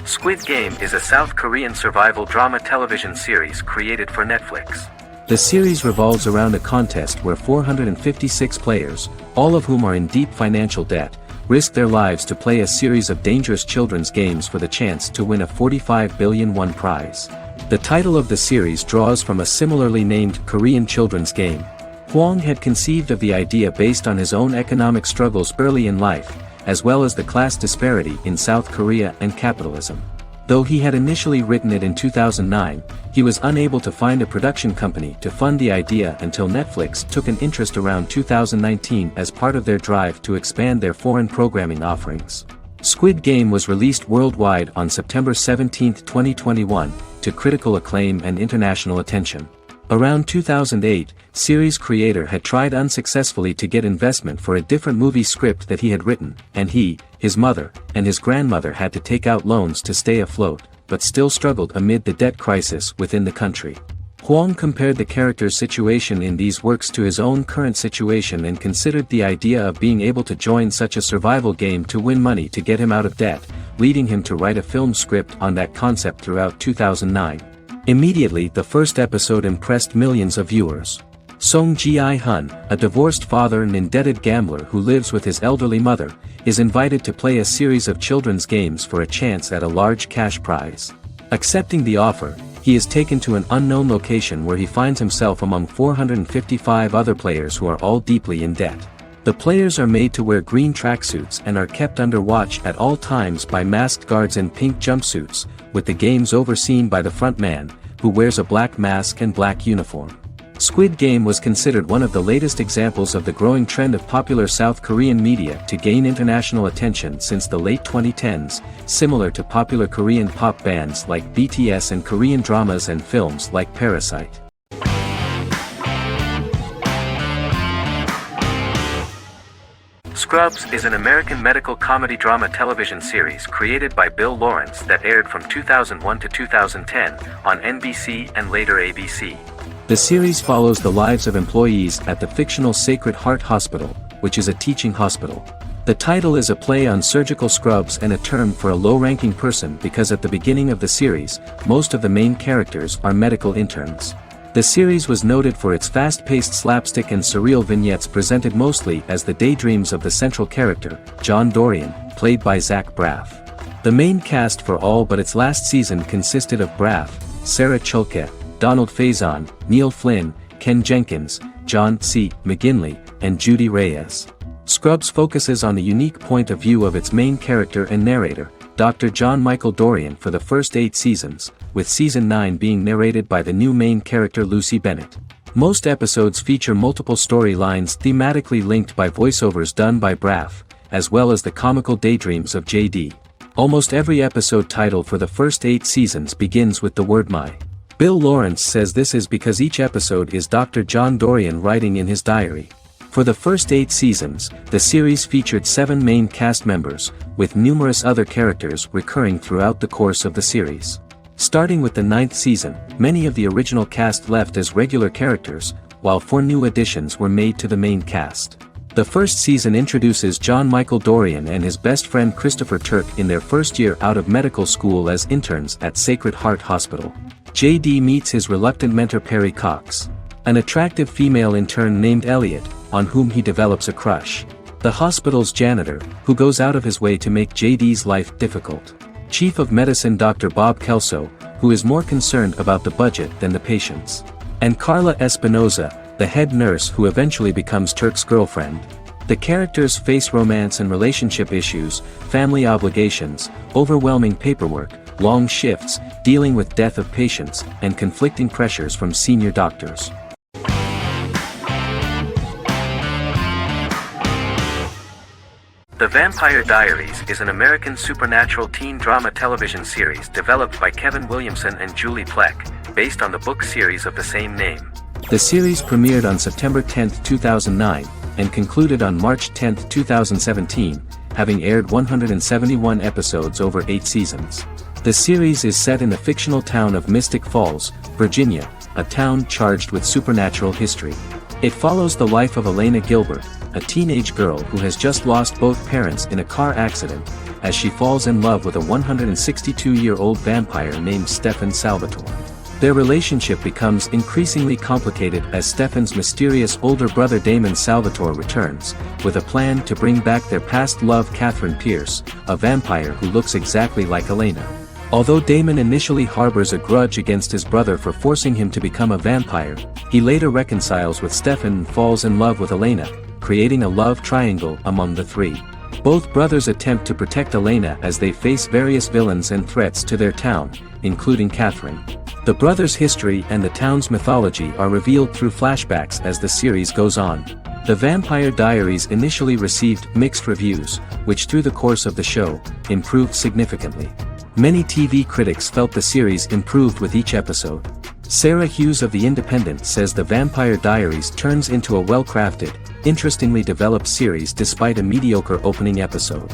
Squid Game is a South Korean survival drama television series created for Netflix. The series revolves around a contest where 456 players, all of whom are in deep financial debt, risk their lives to play a series of dangerous children's games for the chance to win a 45 billion won prize. The title of the series draws from a similarly named Korean children's game. Hwang had conceived of the idea based on his own economic struggles early in life, as well as the class disparity in South Korea and capitalism. Though he had initially written it in 2009, he was unable to find a production company to fund the idea until Netflix took an interest around 2019 as part of their drive to expand their foreign programming offerings. Squid Game was released worldwide on September 17, 2021, to critical acclaim and international attention. Around 2008, series creator had tried unsuccessfully to get investment for a different movie script that he had written, and he, his mother, and his grandmother had to take out loans to stay afloat, but still struggled amid the debt crisis within the country. Hwang compared the character's situation in these works to his own current situation and considered the idea of being able to join such a survival game to win money to get him out of debt, leading him to write a film script on that concept throughout 2009. Immediately the first episode impressed millions of viewers. Song Ji-hun, a divorced father and indebted gambler who lives with his elderly mother, is invited to play a series of children's games for a chance at a large cash prize. Accepting the offer, He is taken to an unknown location where he finds himself among 455 other players who are all deeply in debt. The players are made to wear green tracksuits and are kept under watch at all times by masked guards in pink jumpsuits, with the games overseen by the front man, who wears a black mask and black uniform. Squid Game was considered one of the latest examples of the growing trend of popular South Korean media to gain international attention since the late 2010s, similar to popular Korean pop bands like BTS and Korean dramas and films like Parasite. Scrubs is an American medical comedy drama television series created by Bill Lawrence that aired from 2001 to 2010 on NBC and later ABC. The series follows the lives of employees at the fictional Sacred Heart Hospital, which is a teaching hospital. The title is a play on surgical scrubs and a term for a low-ranking person because at the beginning of the series, most of the main characters are medical interns. The series was noted for its fast-paced slapstick and surreal vignettes presented mostly as the daydreams of the central character, John Dorian, played by Zach Braff. The main cast for all but its last season consisted of Braff, Sarah Chulke, Donald Faison, Neil Flynn, Ken Jenkins, John C. McGinley, and Judy Reyes. Scrubs focuses on the unique point of view of its main character and narrator, Dr. John Michael Dorian for the first 8 seasons, with season 9 being narrated by the new main character Lucy Bennett. Most episodes feature multiple storylines thematically linked by voiceovers done by Braff, as well as the comical daydreams of JD. Almost every episode title for the first 8 seasons begins with the word my. Bill Lawrence says this is because each episode is Dr. John Dorian writing in his diary. For the first 8 seasons, the series featured 7 main cast members, with numerous other characters recurring throughout the course of the series. Starting with the 9th season, many of the original cast left as regular characters, while 4 new additions were made to the main cast. The first season introduces John Michael Dorian and his best friend Christopher Turk in their first year out of medical school as interns at Sacred Heart Hospital. JD meets his reluctant mentor Perry Cox, an attractive female intern named Elliot, on whom he develops a crush. The hospital's janitor, who goes out of his way to make JD's life difficult. Chief of Medicine Dr. Bob Kelso, who is more concerned about the budget than the patients. And Carla Espinoza, the head nurse who eventually becomes Turk's girlfriend. The characters face romance and relationship issues, family obligations, overwhelming paperwork, long shifts, dealing with death of patients, and conflicting pressures from senior doctors. The Vampire Diaries is an American supernatural teen drama television series developed by Kevin Williamson and Julie Plec, based on the book series of the same name. The series premiered on September 10, 2009, and concluded on March 10, 2017, having aired 171 episodes over 8 seasons. The series is set in the fictional town of Mystic Falls, Virginia, a town charged with supernatural history. It follows the life of Elena Gilbert, a teenage girl who has just lost both parents in a car accident, as she falls in love with a 162-year-old vampire named Stefan Salvatore. Their relationship becomes increasingly complicated as Stefan's mysterious older brother Damon Salvatore returns, with a plan to bring back their past love Catherine Pierce, a vampire who looks exactly like Elena. Although Damon initially harbors a grudge against his brother for forcing him to become a vampire, he later reconciles with Stefan and falls in love with Elena, creating a love triangle among the three. Both brothers attempt to protect Elena as they face various villains and threats to their town, including Catherine. The brothers' history and the town's mythology are revealed through flashbacks as the series goes on. The Vampire Diaries initially received mixed reviews, which through the course of the show, improved significantly. Many TV critics felt the series improved with each episode. Sarah Hughes of The Independent says The Vampire Diaries turns into a well-crafted, interestingly developed series despite a mediocre opening episode.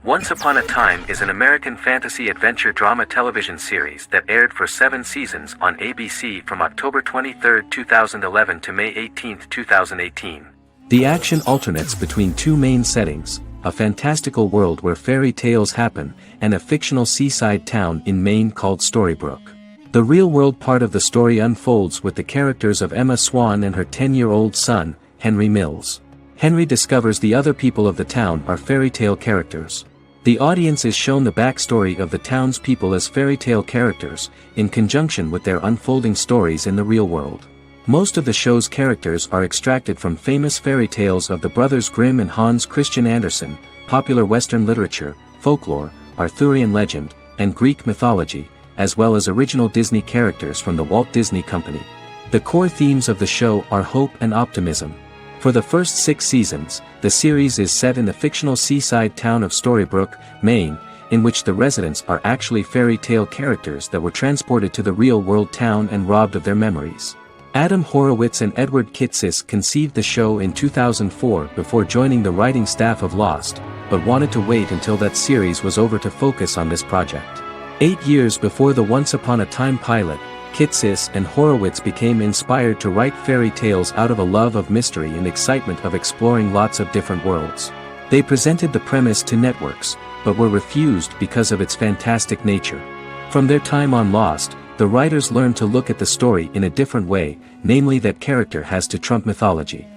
Once Upon a Time is an American fantasy adventure drama television series that aired for 7 seasons on ABC from October 23, 2011 to May 18, 2018. The action alternates between 2 main settings, a fantastical world where fairy tales happen, and a fictional seaside town in Maine called Storybrooke. The real-world part of the story unfolds with the characters of Emma Swan and her 10-year-old son, Henry Mills. Henry discovers the other people of the town are fairy tale characters. The audience is shown the backstory of the townspeople as fairy tale characters, in conjunction with their unfolding stories in the real world. Most of the show's characters are extracted from famous fairy tales of the Brothers Grimm and Hans Christian Andersen, popular Western literature, folklore, Arthurian legend, and Greek mythology, as well as original Disney characters from the Walt Disney Company. The core themes of the show are hope and optimism. For the first 6 seasons, the series is set in the fictional seaside town of Storybrooke, Maine, in which the residents are actually fairy tale characters that were transported to the real-world town and robbed of their memories. Adam Horowitz and Edward Kitsis conceived the show in 2004 before joining the writing staff of Lost, but wanted to wait until that series was over to focus on this project. 8 years before the Once Upon a Time pilot, Kitsis and Horowitz became inspired to write fairy tales out of a love of mystery and excitement of exploring lots of different worlds. They presented the premise to networks, but were refused because of its fantastic nature. From their time on Lost, the writers learned to look at the story in a different way, namely that character has to trump mythology.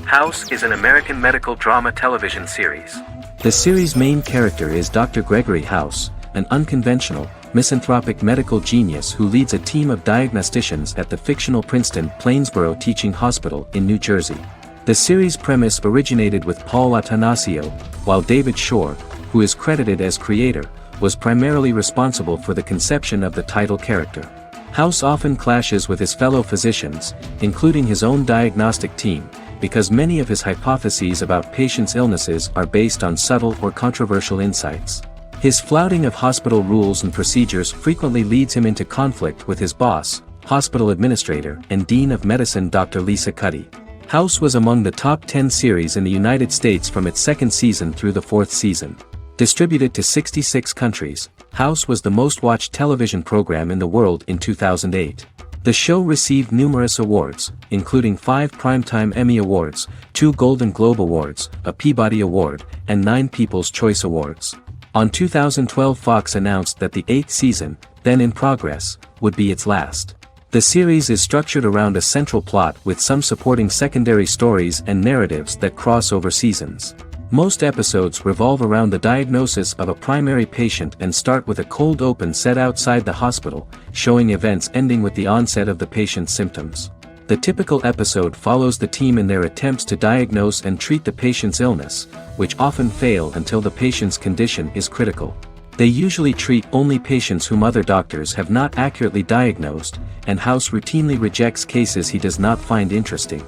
House is an American medical drama television series. The series' main character is Dr. Gregory House, an unconventional, misanthropic medical genius who leads a team of diagnosticians at the fictional Princeton Plainsboro Teaching Hospital in New Jersey. The series' premise originated with Paul Attanasio, while David Shore, who is credited as creator, was primarily responsible for the conception of the title character. House often clashes with his fellow physicians, including his own diagnostic team, because many of his hypotheses about patients' illnesses are based on subtle or controversial insights. His flouting of hospital rules and procedures frequently leads him into conflict with his boss, hospital administrator and dean of medicine Dr. Lisa Cuddy. House was among the top 10 series in the United States from its 2nd season through the 4th season. Distributed to 66 countries, House was the most-watched television program in the world in 2008. The show received numerous awards, including 5 Primetime Emmy Awards, 2 Golden Globe Awards, a Peabody Award, and 9 People's Choice Awards. On 2012, Fox announced that the 8th season, then in progress, would be its last. The series is structured around a central plot with some supporting secondary stories and narratives that cross over seasons. Most episodes revolve around the diagnosis of a primary patient and start with a cold open set outside the hospital, showing events ending with the onset of the patient's symptoms. The typical episode follows the team in their attempts to diagnose and treat the patient's illness, which often fail until the patient's condition is critical. They usually treat only patients whom other doctors have not accurately diagnosed, and House routinely rejects cases he does not find interesting.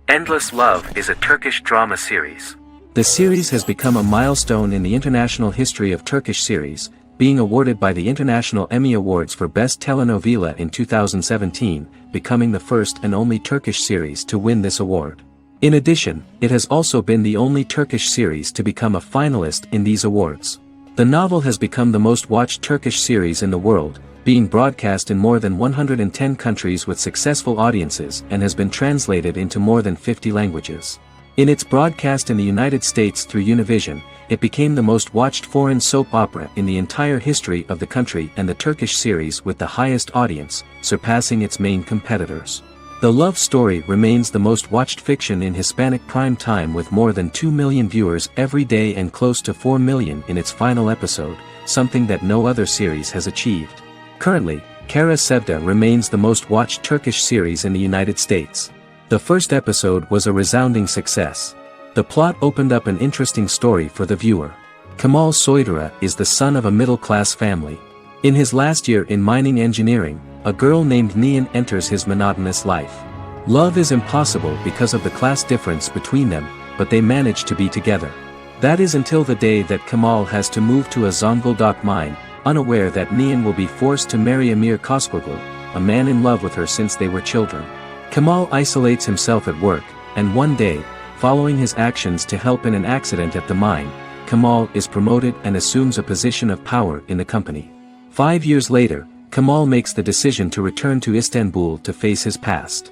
Endless Love is a Turkish drama series. The series has become a milestone in the international history of Turkish series, being awarded by the International Emmy Awards for Best Telenovela in 2017, becoming the first and only Turkish series to win this award. In addition, it has also been the only Turkish series to become a finalist in these awards. The novel has become the most watched Turkish series in the world, being broadcast in more than 110 countries with successful audiences and has been translated into more than 50 languages. In its broadcast in the United States through Univision, it became the most watched foreign soap opera in the entire history of the country and the Turkish series with the highest audience, surpassing its main competitors. The love story remains the most watched fiction in Hispanic prime time with more than 2 million viewers every day and close to 4 million in its final episode, something that no other series has achieved. Currently, Kara Sevda remains the most watched Turkish series in the United States. The first episode was a resounding success. The plot opened up an interesting story for the viewer. Kemal Soydura is the son of a middle-class family. In his last year in mining engineering, a girl named Nihan enters his monotonous life. Love is impossible because of the class difference between them, but they manage to be together. That is until the day that Kemal has to move to a Zonguldak mine, unaware that Nihan will be forced to marry Amir Koskoglu, a man in love with her since they were children. Kemal isolates himself at work, and one day, following his actions to help in an accident at the mine, Kemal is promoted and assumes a position of power in the company. 5 years later, Kemal makes the decision to return to Istanbul to face his past.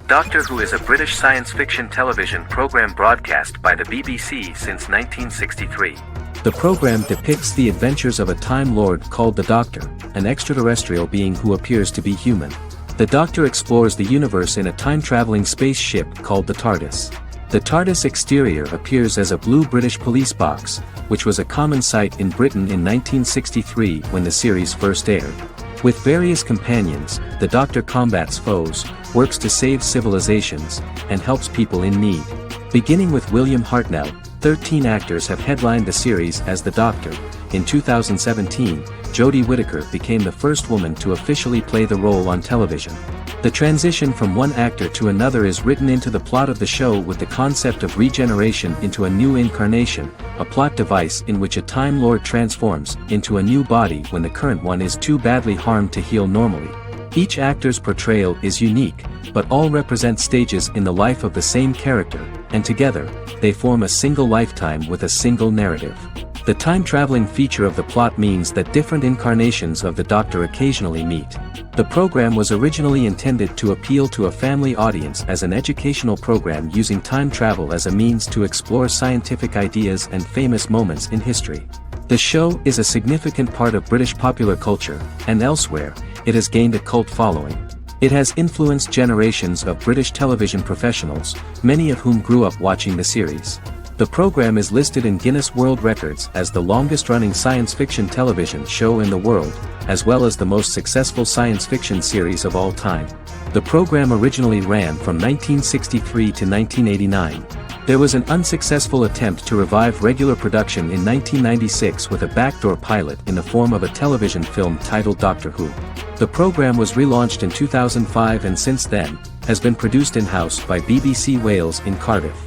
Doctor Who is a British science fiction television program broadcast by the BBC since 1963. The program depicts the adventures of a Time Lord called the Doctor, an extraterrestrial being who appears to be human. The Doctor explores the universe in a time-traveling spaceship called the TARDIS. The TARDIS exterior appears as a blue British police box, which was a common sight in Britain in 1963 when the series first aired. With various companions, the Doctor combats foes, works to save civilizations, and helps people in need. Beginning with William Hartnell, 13 actors have headlined the series as the Doctor. In 2017, Jodie Whittaker became the first woman to officially play the role on television. The transition from one actor to another is written into the plot of the show with the concept of regeneration into a new incarnation, a plot device in which a Time Lord transforms into a new body when the current one is too badly harmed to heal normally. Each actor's portrayal is unique, but all represent stages in the life of the same character, and together, they form a single lifetime with a single narrative. The time-traveling feature of the plot means that different incarnations of the Doctor occasionally meet. The program was originally intended to appeal to a family audience as an educational program using time travel as a means to explore scientific ideas and famous moments in history. The show is a significant part of British popular culture, and elsewhere, it has gained a cult following. It has influenced generations of British television professionals, many of whom grew up watching the series. The program is listed in Guinness World Records as the longest-running science fiction television show in the world, as well as the most successful science fiction series of all time. The program originally ran from 1963 to 1989. There was an unsuccessful attempt to revive regular production in 1996 with a backdoor pilot in the form of a television film titled Doctor Who. The program was relaunched in 2005 and since then, has been produced in-house by BBC Wales in Cardiff.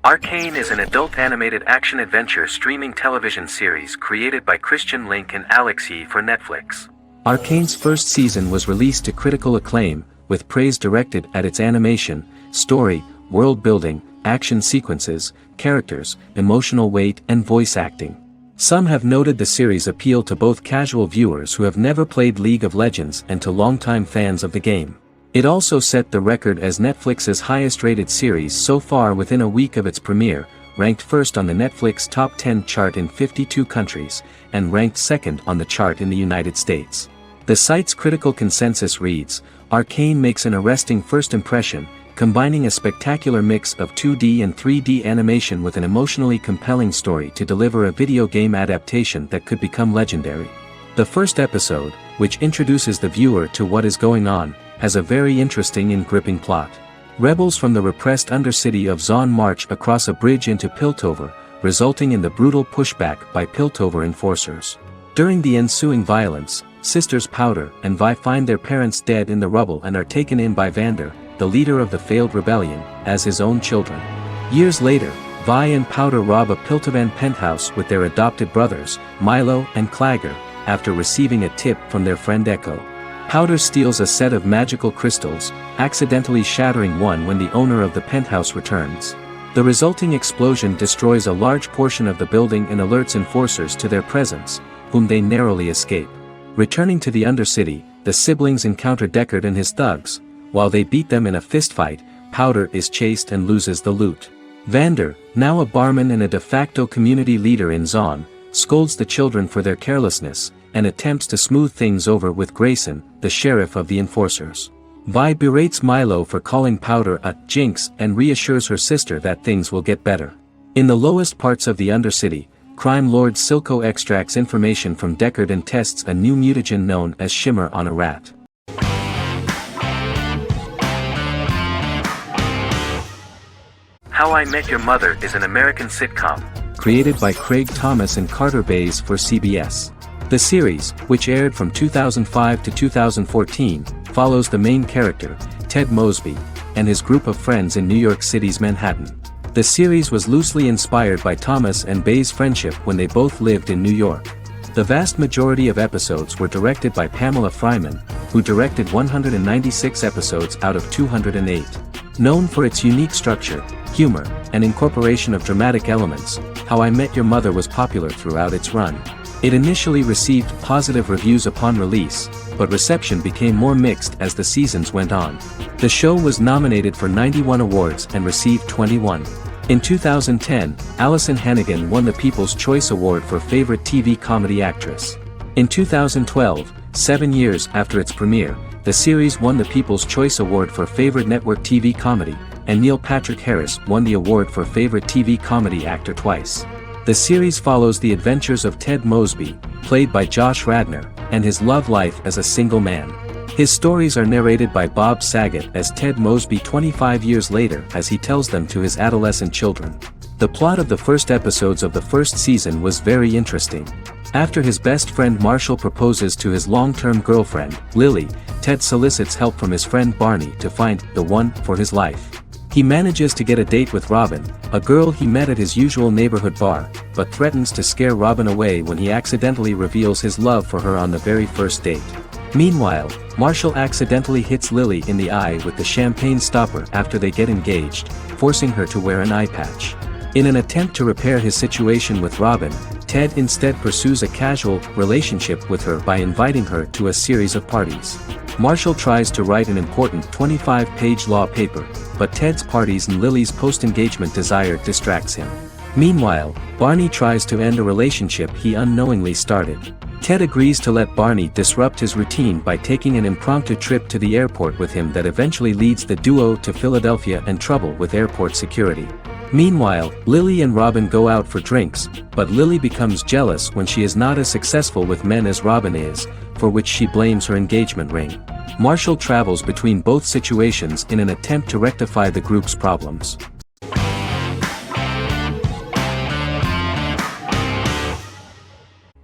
Arcane is an adult animated action-adventure streaming television series created by Christian Link and Alex Yee for Netflix. Arcane's first season was released to critical acclaim, with praise directed at its animation, story, world-building, action sequences, characters, emotional weight and voice acting. Some have noted the series appeal to both casual viewers who have never played League of Legends and to longtime fans of the game. It also set the record as Netflix's highest-rated series so far within a week of its premiere, ranked first on the Netflix Top 10 chart in 52 countries, and ranked second on the chart in the United States. The site's critical consensus reads, "Arcane makes an arresting first impression, combining a spectacular mix of 2D and 3D animation with an emotionally compelling story to deliver a video game adaptation that could become legendary." The first episode, which introduces the viewer to what is going on, has a very interesting and gripping plot. Rebels from the repressed undercity of Zon march across a bridge into Piltover, resulting in the brutal pushback by Piltover enforcers. During the ensuing violence, sisters Powder and Vi find their parents dead in the rubble and are taken in by Vander, the leader of the failed rebellion, as his own children. Years later, Vi and Powder rob a Piltovan penthouse with their adopted brothers, Milo and Clagger, after receiving a tip from their friend Echo. Powder steals a set of magical crystals, accidentally shattering one when the owner of the penthouse returns. The resulting explosion destroys a large portion of the building and alerts enforcers to their presence, whom they narrowly escape. Returning to the Undercity, the siblings encounter Deckard and his thugs. While they beat them in a fistfight, Powder is chased and loses the loot. Vander, now a barman and a de facto community leader in Zon, scolds the children for their carelessness, and attempts to smooth things over with Grayson, the sheriff of the enforcers. Vi berates Milo for calling Powder a jinx and reassures her sister that things will get better. In the lowest parts of the Undercity, crime lord Silco extracts information from Deckard and tests a new mutagen known as Shimmer on a rat. How I Met Your Mother is an American sitcom. Created by Craig Thomas and Carter Bays for CBS. The series, which aired from 2005 to 2014, follows the main character, Ted Mosby, and his group of friends in New York City's Manhattan. The series was loosely inspired by Thomas and Bays' friendship when they both lived in New York. The vast majority of episodes were directed by Pamela Fryman, who directed 196 episodes out of 208. Known for its unique structure, humor, and incorporation of dramatic elements, How I Met Your Mother was popular throughout its run. It initially received positive reviews upon release, but reception became more mixed as the seasons went on. The show was nominated for 91 awards and received 21. In 2010, Alyson Hannigan won the People's Choice Award for Favorite TV Comedy Actress. In 2012, 7 years after its premiere, the series won the People's Choice Award for Favorite Network TV Comedy, and Neil Patrick Harris won the award for Favorite TV Comedy Actor twice. The series follows the adventures of Ted Mosby, played by Josh Radnor, and his love life as a single man. His stories are narrated by Bob Saget as Ted Mosby 25 years later as he tells them to his adolescent children. The plot of the first episodes of the first season was very interesting. After his best friend Marshall proposes to his long-term girlfriend, Lily, Ted solicits help from his friend Barney to find the one for his life. He manages to get a date with Robin, a girl he met at his usual neighborhood bar, but threatens to scare Robin away when he accidentally reveals his love for her on the very first date. Meanwhile, Marshall accidentally hits Lily in the eye with the champagne stopper after they get engaged, forcing her to wear an eye patch. In an attempt to repair his situation with Robin, Ted instead pursues a casual relationship with her by inviting her to a series of parties. Marshall tries to write an important 25-page law paper, but Ted's parties and Lily's post-engagement desire distracts him. Meanwhile, Barney tries to end a relationship he unknowingly started. Ted agrees to let Barney disrupt his routine by taking an impromptu trip to the airport with him that eventually leads the duo to Philadelphia and trouble with airport security. Meanwhile, Lily and Robin go out for drinks, but Lily becomes jealous when she is not as successful with men as Robin is, for which she blames her engagement ring. Marshall travels between both situations in an attempt to rectify the group's problems.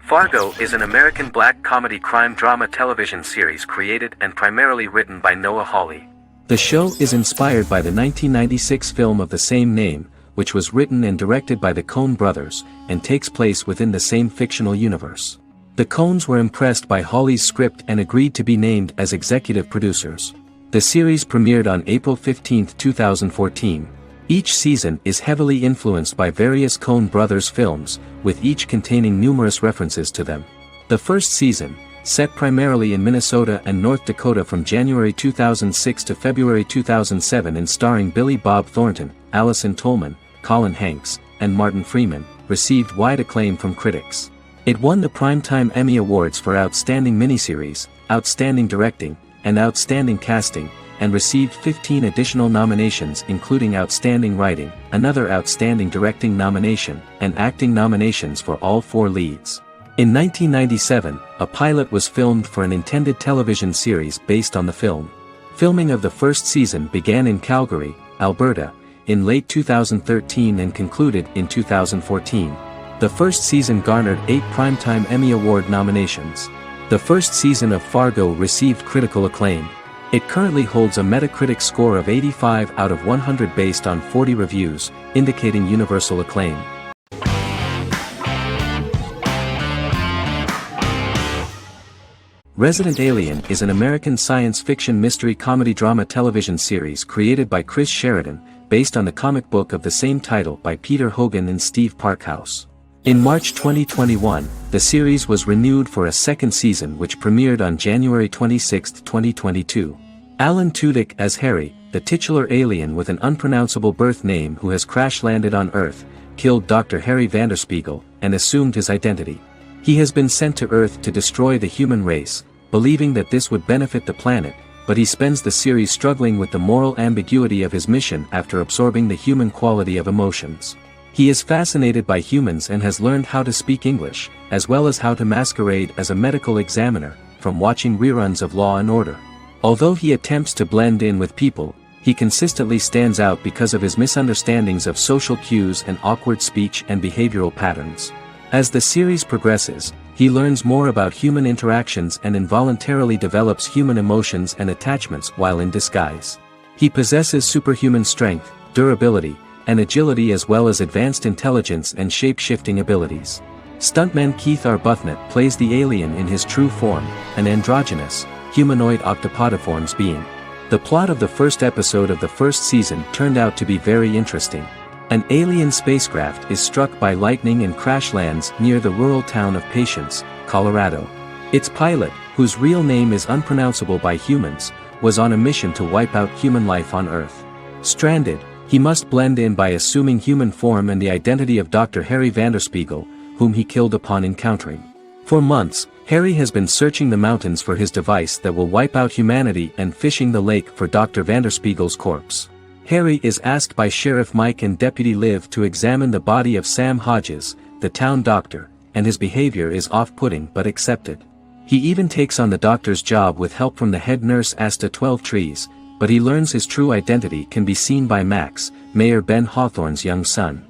Fargo is an American black comedy crime drama television series created and primarily written by Noah Hawley. The show is inspired by the 1996 film of the same name, which was written and directed by the Coen brothers, and takes place within the same fictional universe. The Coens were impressed by Hawley's script and agreed to be named as executive producers. The series premiered on April 15, 2014. Each season is heavily influenced by various Coen brothers films, with each containing numerous references to them. The first season, set primarily in Minnesota and North Dakota from January 2006 to February 2007 and starring Billy Bob Thornton, Allison Tolman, Colin Hanks, and Martin Freeman, received wide acclaim from critics. It won the Primetime Emmy Awards for Outstanding Miniseries, Outstanding Directing, and Outstanding Casting, and received 15 additional nominations including Outstanding Writing, another Outstanding Directing nomination, and acting nominations for all 4 leads. In 1997, a pilot was filmed for an intended television series based on the film. Filming of the first season began in Calgary, Alberta, in late 2013 and concluded in 2014. The first season garnered 8 Primetime Emmy Award nominations. The first season of Fargo received critical acclaim. It currently holds a Metacritic score of 85 out of 100 based on 40 reviews, indicating universal acclaim. Resident Alien is an American science fiction mystery comedy drama television series created by Chris Sheridan, based on the comic book of the same title by Peter Hogan and Steve Parkhouse. In March 2021, the series was renewed for a second season which premiered on January 26, 2022. Alan Tudyk as Harry, the titular alien with an unpronounceable birth name who has crash-landed on Earth, killed Dr. Harry Vanderspiegel, and assumed his identity. He has been sent to Earth to destroy the human race, believing that this would benefit the planet, but he spends the series struggling with the moral ambiguity of his mission after absorbing the human quality of emotions. He is fascinated by humans and has learned how to speak English, as well as how to masquerade as a medical examiner, from watching reruns of Law and Order. Although he attempts to blend in with people, he consistently stands out because of his misunderstandings of social cues and awkward speech and behavioral patterns. As the series progresses, he learns more about human interactions and involuntarily develops human emotions and attachments while in disguise. He possesses superhuman strength, durability, and agility as well as advanced intelligence and shape-shifting abilities. Stuntman Keith Arbuthnot plays the alien in his true form, an androgynous, humanoid octopodiforms being. The plot of the first episode of the first season turned out to be very interesting. An alien spacecraft is struck by lightning and crash lands near the rural town of Patience, Colorado. Its pilot, whose real name is unpronounceable by humans, was on a mission to wipe out human life on Earth. Stranded, he must blend in by assuming human form and the identity of Dr. Harry Vanderspiegel, whom he killed upon encountering. For months, Harry has been searching the mountains for his device that will wipe out humanity and fishing the lake for Dr. Vanderspiegel's corpse. Harry is asked by Sheriff Mike and Deputy Liv to examine the body of Sam Hodges, the town doctor, and his behavior is off-putting but accepted. He even takes on the doctor's job with help from the head nurse Asta 12 Trees, but he learns his true identity can be seen by Max, Mayor Ben Hawthorne's young son.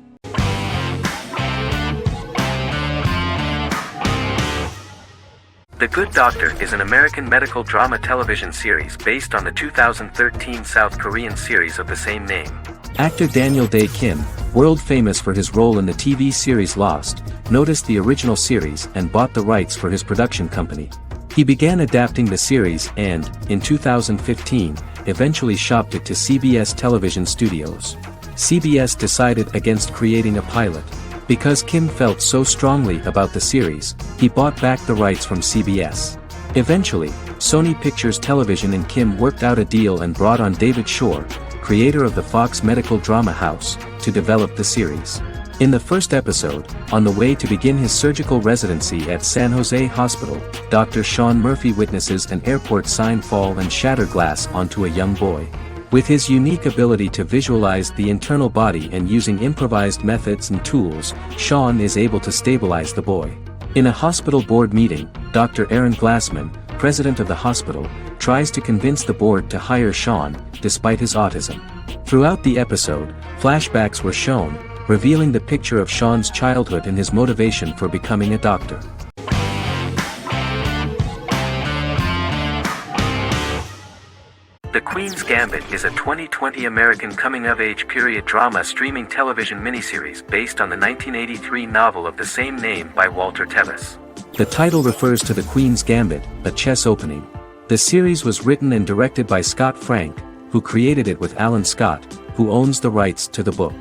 The Good Doctor is an American medical drama television series based on the 2013 South Korean series of the same name. Actor Daniel Dae Kim, world famous for his role in the TV series Lost, noticed the original series and bought the rights for his production company. He began adapting the series and, in 2015, eventually shopped it to CBS Television Studios. CBS decided against creating a pilot. Because Kim felt so strongly about the series, he bought back the rights from CBS. Eventually, Sony Pictures Television and Kim worked out a deal and brought on David Shore, creator of the Fox medical drama house, to develop the series. In the first episode, on the way to begin his surgical residency at San Jose Hospital, Dr. Sean Murphy witnesses an airport sign fall and shatter glass onto a young boy. With his unique ability to visualize the internal body and using improvised methods and tools, Sean is able to stabilize the boy. In a hospital board meeting, Dr. Aaron Glassman, president of the hospital, tries to convince the board to hire Sean, despite his autism. Throughout the episode, flashbacks were shown, revealing the picture of Sean's childhood and his motivation for becoming a doctor. The Queen's Gambit is a 2020 American coming-of-age period drama streaming television miniseries based on the 1983 novel of the same name by Walter Tevis. The title refers to the Queen's Gambit, a chess opening. The series was written and directed by Scott Frank, who created it with Alan Scott, who owns the rights to the book.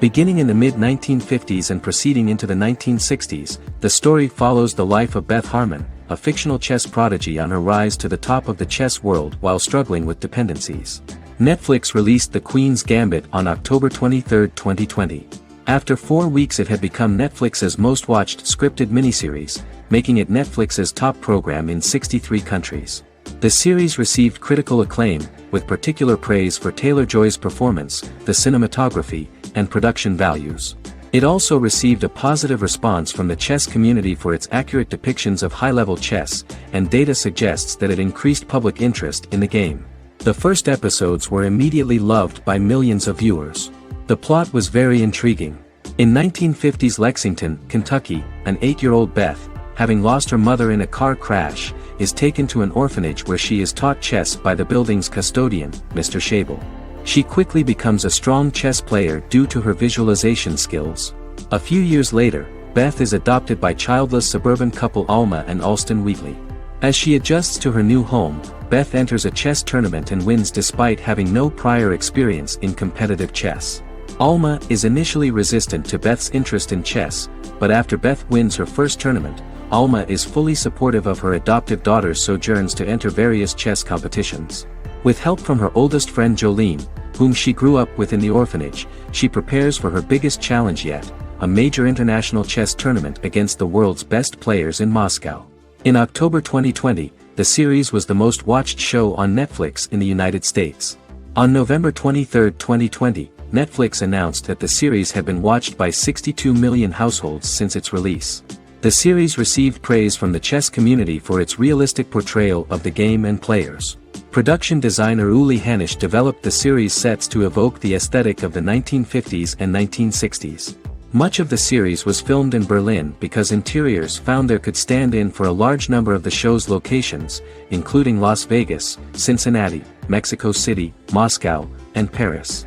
Beginning in the mid-1950s and proceeding into the 1960s, the story follows the life of Beth Harmon, a fictional chess prodigy on her rise to the top of the chess world while struggling with dependencies. Netflix released The Queen's Gambit on October 23, 2020. After 4 weeks it had become Netflix's most-watched scripted miniseries, making it Netflix's top program in 63 countries. The series received critical acclaim, with particular praise for Taylor-Joy's performance, the cinematography, and production values. It also received a positive response from the chess community for its accurate depictions of high-level chess, and data suggests that it increased public interest in the game. The first episodes were immediately loved by millions of viewers. The plot was very intriguing. In 1950s Lexington, Kentucky, an 8-year-old Beth, having lost her mother in a car crash, is taken to an orphanage where she is taught chess by the building's custodian, Mr. Schabel. She quickly becomes a strong chess player due to her visualization skills. A few years later, Beth is adopted by childless suburban couple Alma and Alston Wheatley. As she adjusts to her new home, Beth enters a chess tournament and wins despite having no prior experience in competitive chess. Alma is initially resistant to Beth's interest in chess, but after Beth wins her first tournament, Alma is fully supportive of her adoptive daughter's sojourns to enter various chess competitions. With help from her oldest friend Jolene, whom she grew up with in the orphanage, she prepares for her biggest challenge yet, a major international chess tournament against the world's best players in Moscow. In October 2020, the series was the most watched show on Netflix in the United States. On November 23, 2020, Netflix announced that the series had been watched by 62 million households since its release. The series received praise from the chess community for its realistic portrayal of the game and players. Production designer Uli Hanisch developed the series sets to evoke the aesthetic of the 1950s and 1960s. Much of the series was filmed in Berlin because interiors found there could stand in for a large number of the show's locations, including Las Vegas, Cincinnati, Mexico City, Moscow, and Paris.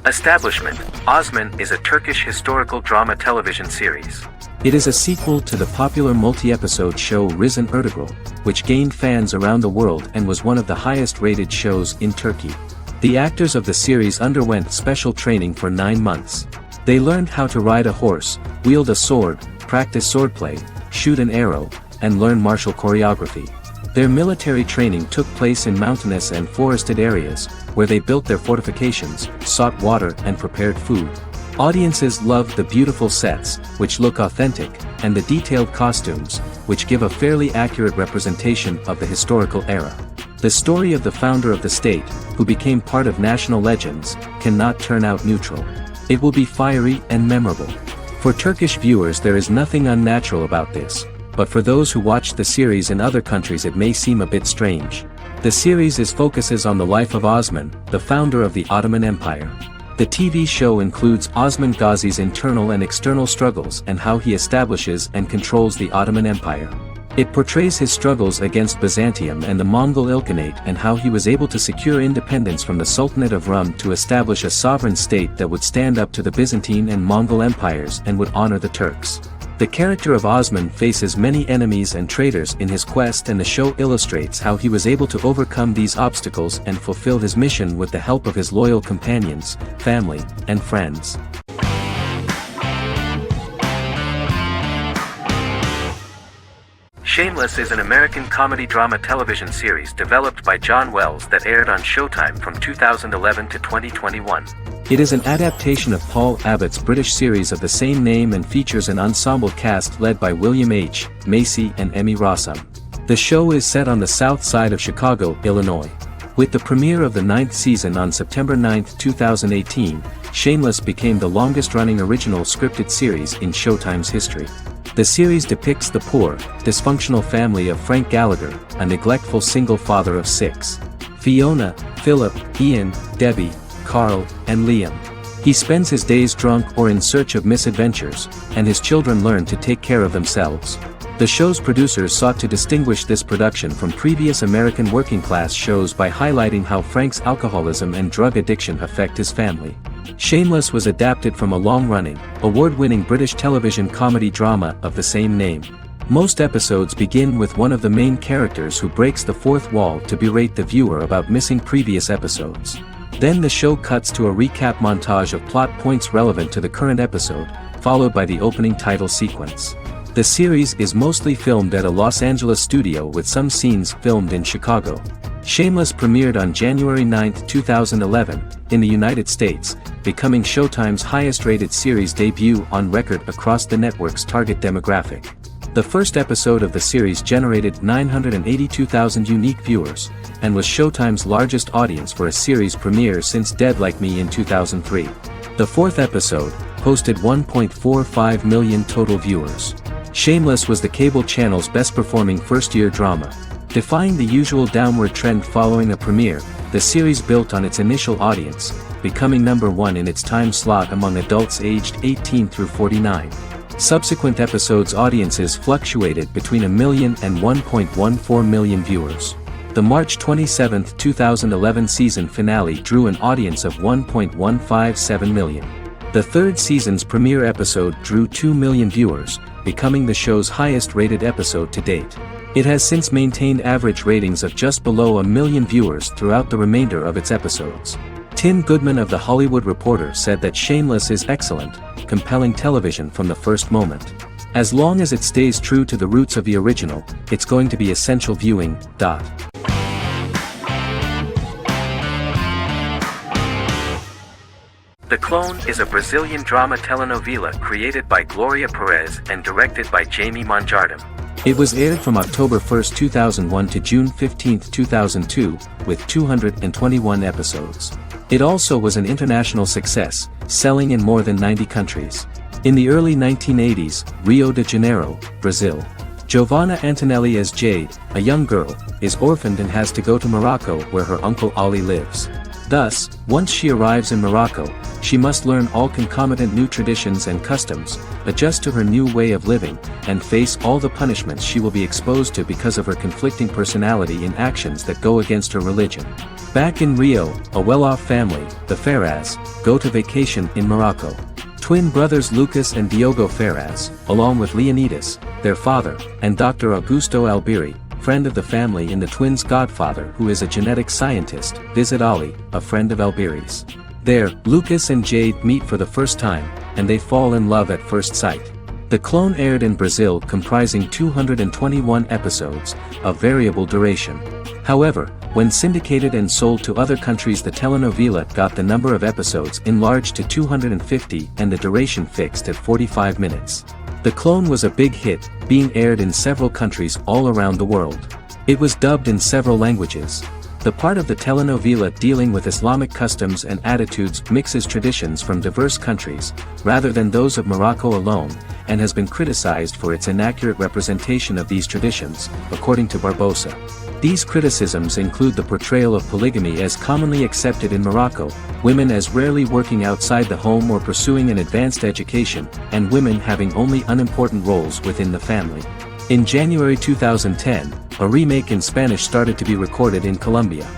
Establishment: Osman is a Turkish historical drama television series. It is a sequel to the popular multi-episode show Risen Ertugrul, which gained fans around the world and was one of the highest-rated shows in Turkey. The actors of the series underwent special training for 9 months. They learned how to ride a horse, wield a sword, practice swordplay, shoot an arrow, and learn martial choreography. Their military training took place in mountainous and forested areas, where they built their fortifications, sought water and prepared food. Audiences loved the beautiful sets, which look authentic, and the detailed costumes, which give a fairly accurate representation of the historical era. The story of the founder of the state, who became part of national legends, cannot turn out neutral. It will be fiery and memorable. For Turkish viewers there is nothing unnatural about this, but for those who watch the series in other countries it may seem a bit strange. The series focuses on the life of Osman, the founder of the Ottoman Empire. The TV show includes Osman Ghazi's internal and external struggles and how he establishes and controls the Ottoman Empire. It portrays his struggles against Byzantium and the Mongol Ilkhanate and how he was able to secure independence from the Sultanate of Rum to establish a sovereign state that would stand up to the Byzantine and Mongol empires and would honor the Turks. The character of Osman faces many enemies and traitors in his quest, and the show illustrates how he was able to overcome these obstacles and fulfill his mission with the help of his loyal companions, family, and friends. Shameless is an American comedy drama television series developed by John Wells that aired on Showtime from 2011 to 2021. It is an adaptation of Paul Abbott's British series of the same name and features an ensemble cast led by William H. Macy and Emmy Rossum. The show is set on the south side of Chicago, Illinois. With the premiere of the 9th season on September 9, 2018, Shameless became the longest-running original scripted series in Showtime's history. The series depicts the poor, dysfunctional family of Frank Gallagher, a neglectful single father of 6. Fiona, Philip, Ian, Debbie, Carl, and Liam. He spends his days drunk or in search of misadventures, and his children learn to take care of themselves. The show's producers sought to distinguish this production from previous American working-class shows by highlighting how Frank's alcoholism and drug addiction affect his family. Shameless was adapted from a long-running, award-winning British television comedy drama of the same name. Most episodes begin with one of the main characters who breaks the fourth wall to berate the viewer about missing previous episodes. Then the show cuts to a recap montage of plot points relevant to the current episode, followed by the opening title sequence. The series is mostly filmed at a Los Angeles studio with some scenes filmed in Chicago. Shameless premiered on January 9, 2011, in the United States, becoming Showtime's highest-rated series debut on record across the network's target demographic. The first episode of the series generated 982,000 unique viewers, and was Showtime's largest audience for a series premiere since Dead Like Me in 2003. The fourth episode posted 1.45 million total viewers. Shameless was the cable channel's best-performing first-year drama. Defying the usual downward trend following a premiere, the series built on its initial audience, becoming number 1 in its time slot among adults aged 18 through 49. Subsequent episodes' audiences fluctuated between 1 million and 1.14 million viewers. The March 27, 2011 season finale drew an audience of 1.157 million. The third season's premiere episode drew 2 million viewers, becoming the show's highest-rated episode to date. It has since maintained average ratings of just below 1 million viewers throughout the remainder of its episodes. Tim Goodman of The Hollywood Reporter said that Shameless is excellent, compelling television from the first moment. As long as it stays true to the roots of the original, it's going to be essential viewing. The Clone is a Brazilian drama telenovela created by Gloria Perez and directed by Jamie Monjardim. It was aired from October 1, 2001 to June 15, 2002, with 221 episodes. It also was an international success, selling in more than 90 countries. In the early 1980s, Rio de Janeiro, Brazil. Giovanna Antonelli as Jade, a young girl, is orphaned and has to go to Morocco where her uncle Ali lives. Thus, once she arrives in Morocco, she must learn all concomitant new traditions and customs, adjust to her new way of living, and face all the punishments she will be exposed to because of her conflicting personality and actions that go against her religion. Back in Rio, a well-off family, the Ferraz, go to vacation in Morocco. Twin brothers Lucas and Diogo Ferraz, along with Leonidas, their father, and Dr. Augusto Albiri, friend of the family and the twins' godfather who is a genetic scientist, visit Ali, a friend of Albiri's. There, Lucas and Jade meet for the first time, and they fall in love at first sight. The clone aired in Brazil comprising 221 episodes, of variable duration. However, when syndicated and sold to other countries, the telenovela got the number of episodes enlarged to 250 and the duration fixed at 45 minutes. The clone was a big hit, being aired in several countries all around the world. It was dubbed in several languages. The part of the telenovela dealing with Islamic customs and attitudes mixes traditions from diverse countries, rather than those of Morocco alone, and has been criticized for its inaccurate representation of these traditions, according to Barbosa. These criticisms include the portrayal of polygamy as commonly accepted in Morocco, women as rarely working outside the home or pursuing an advanced education, and women having only unimportant roles within the family. In January 2010, a remake in Spanish started to be recorded in Colombia.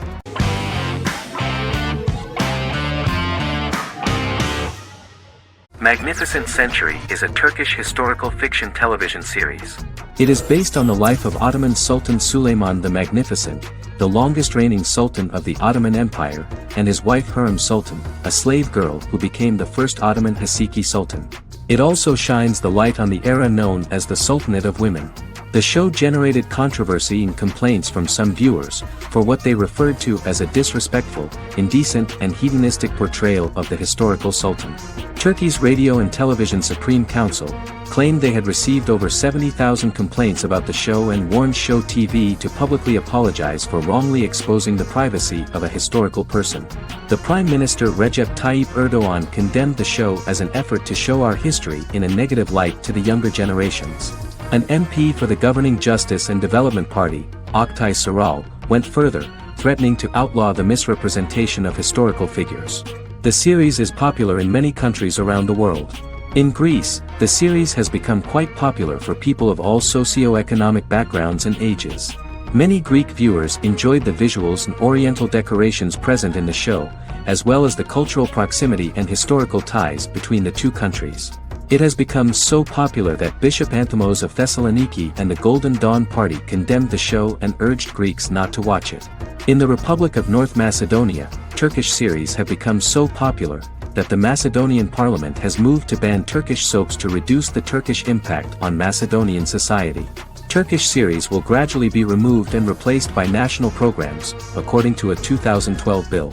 Magnificent Century is a Turkish historical fiction television series. It is based on the life of Ottoman Sultan Süleyman the Magnificent, the longest reigning sultan of the Ottoman Empire, and his wife Hürrem Sultan, a slave girl who became the first Ottoman Haseki Sultan. It also shines the light on the era known as the Sultanate of Women. The show generated controversy and complaints from some viewers, for what they referred to as a disrespectful, indecent and hedonistic portrayal of the historical sultan. Turkey's Radio and Television Supreme Council claimed they had received over 70,000 complaints about the show and warned Show TV to publicly apologize for wrongly exposing the privacy of a historical person. The Prime Minister Recep Tayyip Erdoğan condemned the show as an effort to show our history in a negative light to the younger generations. An MP for the governing Justice and Development Party, Oktay Saral, went further, threatening to outlaw the misrepresentation of historical figures. The series is popular in many countries around the world. In Greece, the series has become quite popular for people of all socio-economic backgrounds and ages. Many Greek viewers enjoyed the visuals and oriental decorations present in the show, as well as the cultural proximity and historical ties between the two countries. It has become so popular that Bishop Anthimos of Thessaloniki and the Golden Dawn Party condemned the show and urged Greeks not to watch it. In the Republic of North Macedonia, Turkish series have become so popular that the Macedonian parliament has moved to ban Turkish soaps to reduce the Turkish impact on Macedonian society. Turkish series will gradually be removed and replaced by national programs, according to a 2012 bill.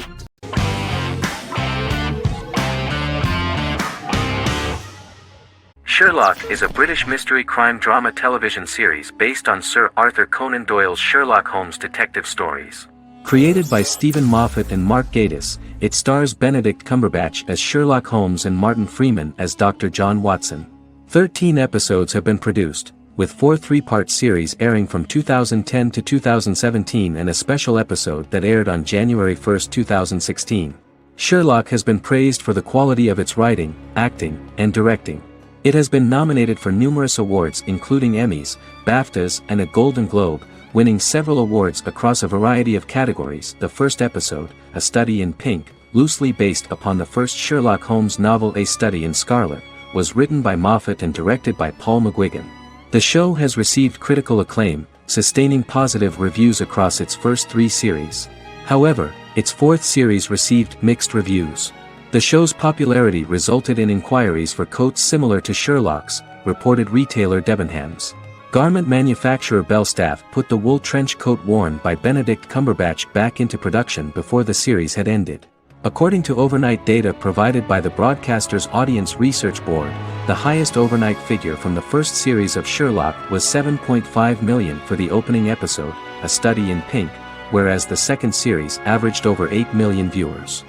Sherlock is a British mystery crime drama television series based on Sir Arthur Conan Doyle's Sherlock Holmes detective stories. Created by Stephen Moffat and Mark Gatiss, it stars Benedict Cumberbatch as Sherlock Holmes and Martin Freeman as Dr. John Watson. 13 episodes have been produced, with 4 three-part series airing from 2010 to 2017 and a special episode that aired on January 1, 2016. Sherlock has been praised for the quality of its writing, acting, and directing. It has been nominated for numerous awards including Emmys, BAFTAs, and a Golden Globe, winning several awards across a variety of categories. The first episode, A Study in Pink, loosely based upon the first Sherlock Holmes novel A Study in Scarlet, was written by Moffat and directed by Paul McGuigan. The show has received critical acclaim, sustaining positive reviews across its first 3 series. However, its 4th series received mixed reviews. The show's popularity resulted in inquiries for coats similar to Sherlock's, reported retailer Debenhams. Garment manufacturer Belstaff put the wool trench coat worn by Benedict Cumberbatch back into production before the series had ended. According to overnight data provided by the broadcaster's Audience Research Board, the highest overnight figure from the first series of Sherlock was 7.5 million for the opening episode, A Study in Pink, whereas the second series averaged over 8 million viewers.